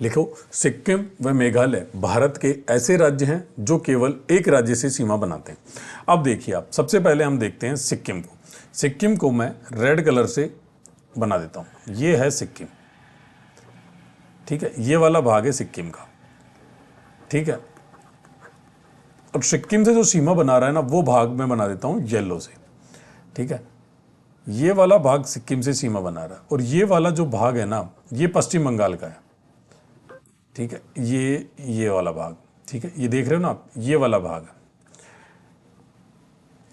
S1: लिखो, सिक्किम व मेघालय भारत के ऐसे राज्य हैं जो केवल एक राज्य से सीमा बनाते हैं। अब देखिए आप, सबसे पहले हम देखते हैं सिक्किम को। सिक्किम को मैं रेड कलर से बना देता हूं। ये है सिक्किम। ठीक है, ये वाला भाग है सिक्किम का। ठीक है, और सिक्किम से जो सीमा बना रहा है ना, वो भाग मैं बना देता हूं येलो से। ठीक है, ये वाला भाग सिक्किम से सीमा बना रहा है और ये वाला जो भाग है ना, ये पश्चिम बंगाल का है। ठीक है, ये वाला भाग, ठीक है, ये देख रहे हो ना आप, ये वाला भाग,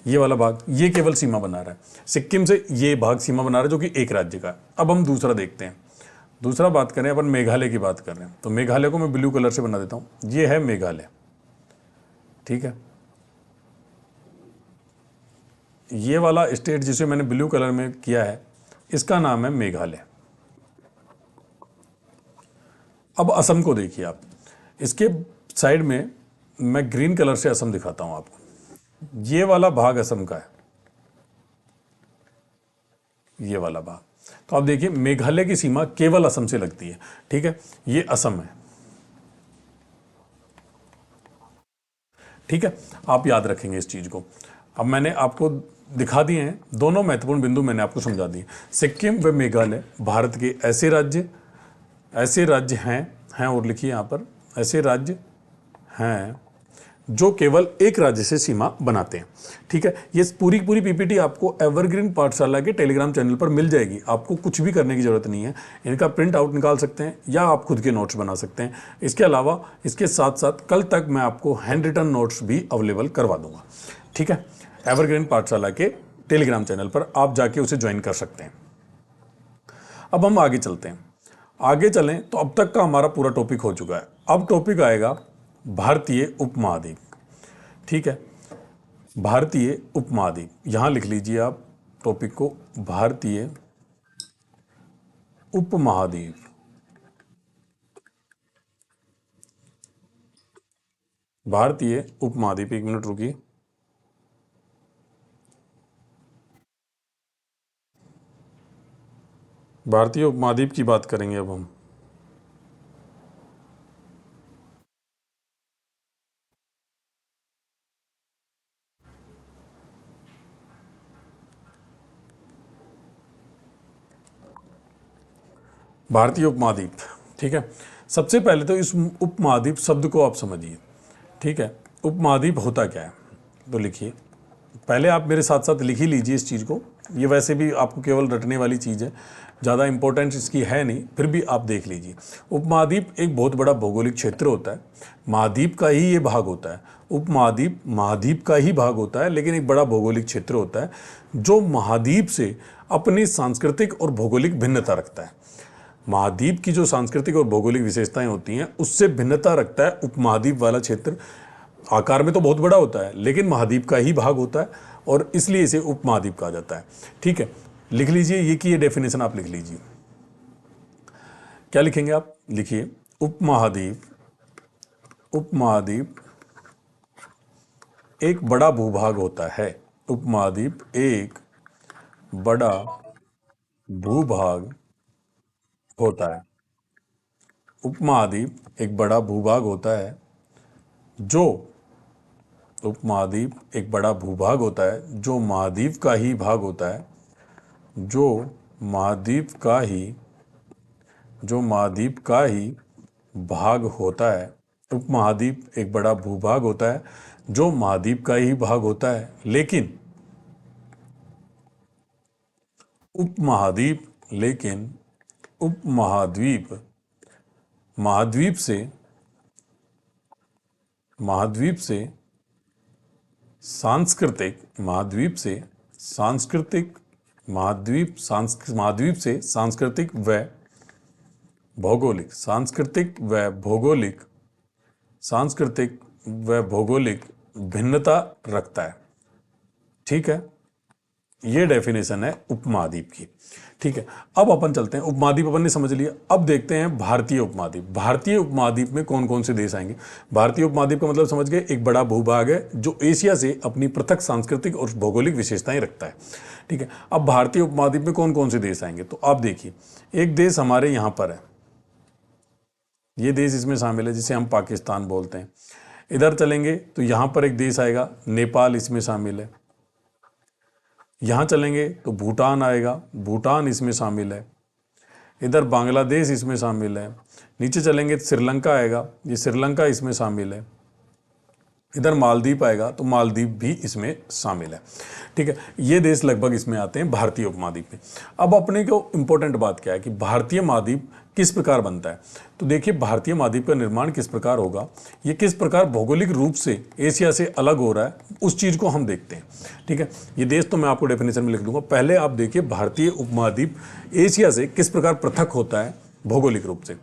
S1: ये वाला भाग, ये केवल सीमा बना रहा है। सिक्किम से ये भाग सीमा बना रहा है जो कि एक राज्य का है। अब हम दूसरा देखते हैं। दूसरा बात करें, अपन मेघालय की बात कर रहे हैं, तो मेघालय को मैं ब्लू कलर से बना देता हूं। ये है मेघालय। ठीक है, ये वाला स्टेट जिसे मैंने ब्लू कलर में किया है, इसका नाम है मेघालय। अब असम को देखिए आप, इसके साइड में मैं ग्रीन कलर से असम दिखाता हूं आपको। ये वाला भाग असम का है, ये वाला भाग। तो आप देखिए, मेघालय की सीमा केवल असम से लगती है। ठीक है, ये असम है। ठीक है, आप याद रखेंगे इस चीज को। अब मैंने आपको दिखा दिए हैं, दोनों महत्वपूर्ण बिंदु मैंने आपको समझा दिए। सिक्किम व मेघालय भारत के ऐसे राज्य हैं और लिखिए यहां पर, ऐसे राज्य हैं जो केवल एक राज्य से सीमा बनाते हैं। ठीक है, ये पूरी पूरी पीपीटी आपको एवरग्रीन पाठशाला के टेलीग्राम चैनल पर मिल जाएगी। आपको कुछ भी करने की जरूरत नहीं है। इनका प्रिंट आउट निकाल सकते हैं या आप खुद के नोट्स बना सकते हैं। इसके अलावा इसके साथ साथ कल तक मैं आपको हैंड रिटन नोट्स भी अवेलेबल करवा दूंगा। ठीक है, एवरग्रीन पाठशाला के टेलीग्राम चैनल पर आप जाके उसे ज्वाइन कर सकते हैं। अब हम आगे चलते हैं। आगे चलें तो अब तक का हमारा पूरा टॉपिक हो चुका है। अब टॉपिक आएगा भारतीय उपमहाद्वीप। ठीक है, भारतीय उपमहाद्वीप, यहां लिख लीजिए आप टॉपिक को, भारतीय उपमहाद्वीप। भारतीय उपमहाद्वीप, एक मिनट रुकिए। भारतीय उपमहाद्वीप की बात करेंगे अब हम। भारतीय उपमहाद्वीप, ठीक है। सबसे पहले तो इस उपमहाद्वीप शब्द को आप समझिए, ठीक है। उपमहाद्वीप होता क्या है, तो लिखिए। पहले आप मेरे साथ साथ लिख ही लीजिए इस चीज़ को। ये वैसे भी आपको केवल रटने वाली चीज़ है, ज़्यादा इंपॉर्टेंस इसकी है नहीं, फिर भी आप देख लीजिए। उपमहाद्वीप एक बहुत बड़ा भौगोलिक क्षेत्र होता है। महाद्वीप का ही ये भाग होता है। उपमहाद्वीप महाद्वीप का ही भाग होता है, लेकिन एक बड़ा भौगोलिक क्षेत्र होता है जो महाद्वीप से अपनी सांस्कृतिक और भौगोलिक भिन्नता रखता है। महाद्वीप की जो सांस्कृतिक और भौगोलिक विशेषताएं होती हैं उससे भिन्नता रखता है उपमहाद्वीप वाला क्षेत्र। आकार में तो बहुत बड़ा होता है, लेकिन महाद्वीप का ही भाग होता है और इसलिए इसे उपमहाद्वीप कहा जाता है, ठीक है। लिख लीजिए ये की ये डेफिनेशन आप लिख लीजिए। क्या लिखेंगे आप, लिखिए। उपमहाद्वीप, उपमहाद्वीप एक बड़ा भूभाग होता है। उपमहाद्वीप एक बड़ा भूभाग होता है। उपमहाद्वीप एक बड़ा भूभाग होता है जो उपमहाद्वीप एक बड़ा भूभाग होता है जो महाद्वीप का ही भाग होता है, जो महाद्वीप का ही जो महाद्वीप का ही भाग होता है। उपमहाद्वीप एक बड़ा भूभाग होता है जो महाद्वीप का ही भाग होता है, लेकिन उपमहाद्वीप लेकिन उपमहाद्वीप महाद्वीप से महाद्वीप से सांस्कृतिक महाद्वीप से सांस्कृतिक महाद्वीप से सांस्कृतिक व भौगोलिक सांस्कृतिक व भौगोलिक भिन्नता रखता है, ठीक है। ये डेफिनेशन है उपमहाद्वीप की, ठीक है। अब अपन चलते हैं, उपमहाद्वीप अपन ने समझ लिया। अब देखते हैं भारतीय उपमहाद्वीप। भारतीय उपमहाद्वीप में कौन कौन से देश आएंगे। भारतीय उपमहाद्वीप का मतलब समझ गए, एक बड़ा भूभाग है जो एशिया से अपनी पृथक सांस्कृतिक और भौगोलिक विशेषताएं रखता है, ठीक है। अब भारतीय उपमहाद्वीप में कौन कौन से देश आएंगे, तो आप देखिए। एक देश हमारे यहाँ पर है, ये देश इसमें शामिल है जिसे हम पाकिस्तान बोलते हैं। इधर चलेंगे तो यहाँ पर एक देश आएगा, नेपाल इसमें शामिल है। यहाँ चलेंगे तो भूटान आएगा, भूटान इसमें शामिल है। इधर बांग्लादेश इसमें शामिल है। नीचे चलेंगे तो श्रीलंका आएगा, ये श्रीलंका इसमें शामिल है। इधर मालदीव आएगा तो मालदीव भी इसमें शामिल है, ठीक है। ये देश लगभग इसमें आते हैं भारतीय उपमहाद्वीप में। अब अपने को इंपॉर्टेंट बात क्या है कि भारतीय महाद्वीप किस प्रकार बनता है, तो देखिए भारतीय महाद्वीप का निर्माण किस प्रकार होगा, ये किस प्रकार भौगोलिक रूप से एशिया से अलग हो रहा है, उस चीज़ को हम देखते हैं, ठीक है। ये देश तो मैं आपको डेफिनेशन में लिख दूंगा, पहले आप देखिए भारतीय उपमहाद्वीप एशिया से किस प्रकार पृथक होता है भौगोलिक रूप से,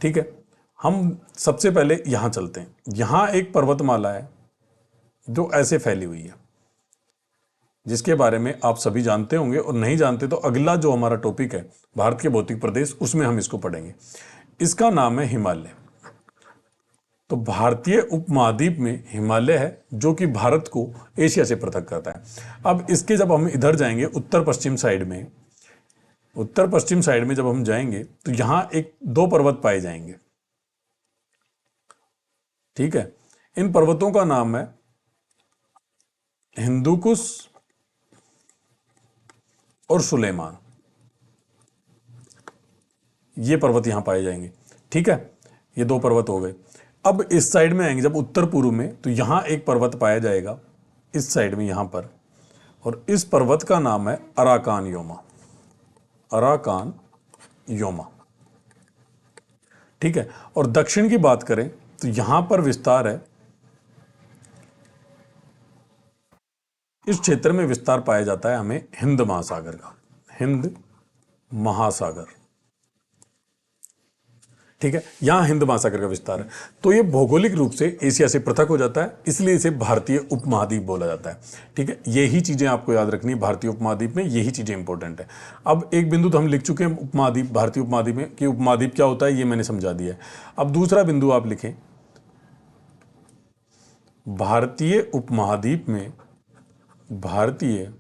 S1: ठीक है। हम सबसे पहले यहाँ चलते हैं। यहाँ एक पर्वतमाला है जो ऐसे फैली हुई है, जिसके बारे में आप सभी जानते होंगे, और नहीं जानते तो अगला जो हमारा टॉपिक है भारत के भौतिक प्रदेश, उसमें हम इसको पढ़ेंगे। इसका नाम है हिमालय। तो भारतीय उपमहाद्वीप में हिमालय है जो कि भारत को एशिया से पृथक करता है। अब इसके जब हम इधर जाएंगे उत्तर पश्चिम साइड में, जब हम जाएंगे तो यहां एक दो पर्वत पाए जाएंगे, ठीक है। इन पर्वतों का नाम है हिंदुकुश और सुलेमान। ये पर्वत यहां पाए जाएंगे, ठीक है। ये दो पर्वत हो गए। अब इस साइड में आएंगे जब उत्तर पूर्व में, तो यहां एक पर्वत पाया जाएगा इस साइड में, यहां पर, और इस पर्वत का नाम है अराकान योमा। अराकान योमा, ठीक है। और दक्षिण की बात करें तो यहां पर विस्तार है, इस क्षेत्र में विस्तार पाया जाता है हमें हिंद महासागर का, हिंद महासागर, ठीक है। यहां हिंद महासागर का विस्तार है। तो ये भौगोलिक रूप से एशिया से पृथक हो जाता है, इसलिए इसे भारतीय उपमहाद्वीप बोला जाता है, ठीक है। यही चीजें आपको याद रखनी है भारतीय उपमहाद्वीप में, यही चीजें इंपॉर्टेंट है। अब एक बिंदु तो हम लिख चुके हैं उपमहाद्वीप, भारतीय उपमहाद्वीप में कि उपमहाद्वीप क्या होता है, ये मैंने समझा दिया है। अब दूसरा बिंदु आप लिखें, भारतीय उपमहाद्वीप में भारतीय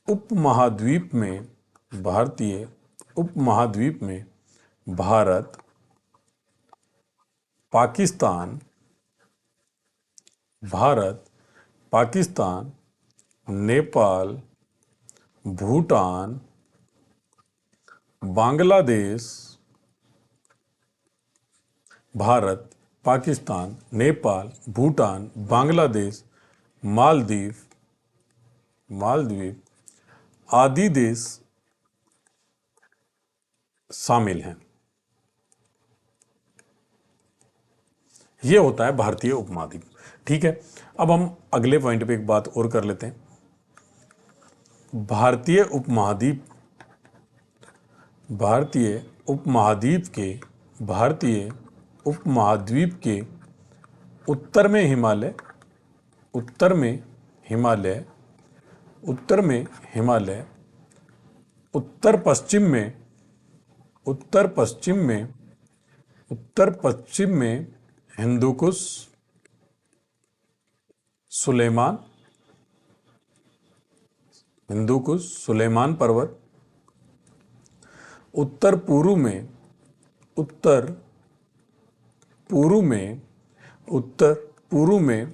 S1: उपमहाद्वीप में भारतीय उपमहाद्वीप में भारत, पाकिस्तान, नेपाल, भूटान, बांग्लादेश, भारत, पाकिस्तान, नेपाल, भूटान, बांग्लादेश, मालदीव आदि देश शामिल हैं। यह होता है भारतीय उपमहाद्वीप। ठीक है, अब हम अगले पॉइंट पे एक बात और कर लेते हैं। भारतीय उपमहाद्वीप के उत्तर में हिमालय, उत्तर पश्चिम में हिंदुकुश, सुलेमान पर्वत, उत्तर पूर्व में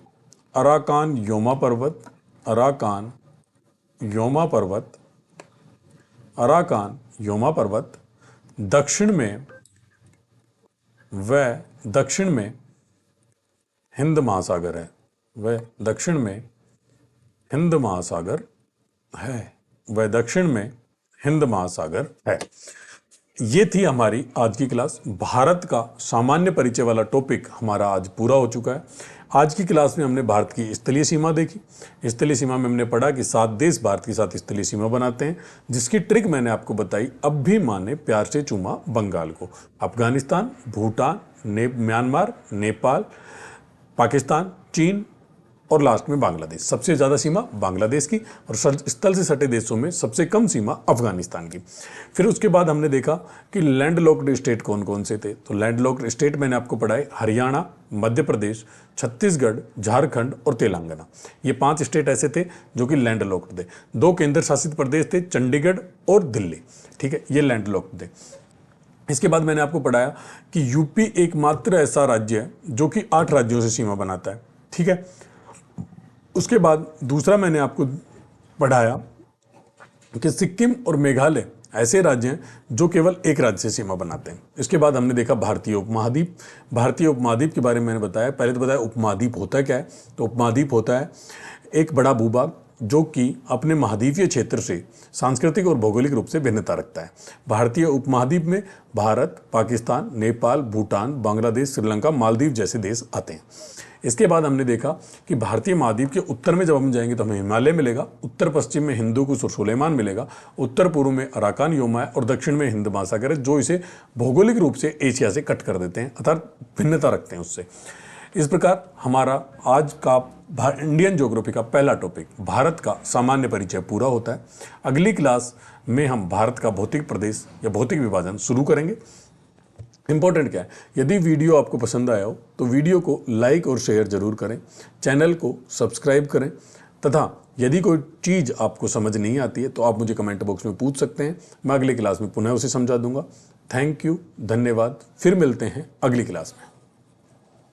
S1: अराकान योमा पर्वत, दक्षिण में हिंद महासागर है, ये थी हमारी आज की क्लास। भारत का सामान्य परिचय वाला टॉपिक हमारा आज पूरा हो चुका है। आज की क्लास में हमने भारत की स्थलीय सीमा देखी। स्थलीय सीमा में हमने पढ़ा कि 7 देश भारत के साथ स्थलीय सीमा बनाते हैं, जिसकी ट्रिक मैंने आपको बताई। अब भी माँ ने प्यार से चूमा बंगाल को। अफगानिस्तान, भूटान, म्यांमार, नेपाल, पाकिस्तान, चीन और लास्ट में बांग्लादेश। सबसे ज़्यादा सीमा बांग्लादेश की और स्थल से सटे देशों में सबसे कम सीमा अफगानिस्तान की। फिर उसके बाद हमने देखा कि लैंड लॉक्ड स्टेट कौन कौन से थे। तो लैंड लॉक्ड स्टेट मैंने आपको पढ़ाए हरियाणा, मध्य प्रदेश, छत्तीसगढ़, झारखंड और तेलंगाना। ये 5 स्टेट ऐसे थे जो कि लैंड लॉक्ड थे। 2 केंद्र शासित प्रदेश थे, चंडीगढ़ और दिल्ली। ठीक है, ये लैंड लॉक्ड थे। इसके बाद मैंने आपको पढ़ाया कि यूपी एकमात्र ऐसा राज्य है जो कि 8 राज्यों से सीमा बनाता है। ठीक है, उसके बाद दूसरा मैंने आपको पढ़ाया कि सिक्किम और मेघालय ऐसे राज्य हैं जो केवल एक राज्य से सीमा बनाते हैं। इसके बाद हमने देखा भारतीय उपमहाद्वीप के बारे में मैंने बताया। पहले तो बताया उपमहाद्वीप होता है क्या है। तो उपमहाद्वीप होता है एक बड़ा भूभाग जो कि अपने महाद्वीपीय क्षेत्र से सांस्कृतिक और भौगोलिक रूप से भिन्नता रखता है। भारतीय उपमहाद्वीप में भारत, पाकिस्तान, नेपाल, भूटान, बांग्लादेश, श्रीलंका, मालदीव जैसे देश आते हैं। इसके बाद हमने देखा कि भारतीय महाद्वीप के उत्तर में जब हम जाएंगे तो हमें हिमालय मिलेगा, उत्तर पश्चिम में हिंदुकुश और सुलेमान मिलेगा, उत्तर पूर्व में अराकान योमा है और दक्षिण में हिंद महासागर है, जो इसे भौगोलिक रूप से एशिया से कट कर देते हैं, अर्थात भिन्नता रखते हैं उससे। इस प्रकार हमारा आज का इंडियन ज्योग्राफी का पहला टॉपिक भारत का सामान्य परिचय पूरा होता है। अगली क्लास में हम भारत का भौतिक प्रदेश या भौतिक विभाजन शुरू करेंगे। इंपॉर्टेंट क्या है, यदि वीडियो आपको पसंद आया हो तो वीडियो को लाइक और शेयर जरूर करें, चैनल को सब्सक्राइब करें, तथा यदि कोई चीज़ आपको समझ नहीं आती है तो आप मुझे कमेंट बॉक्स में पूछ सकते हैं। मैं अगली क्लास में पुनः उसे समझा दूंगा। थैंक यू, धन्यवाद। फिर मिलते हैं अगली क्लास में।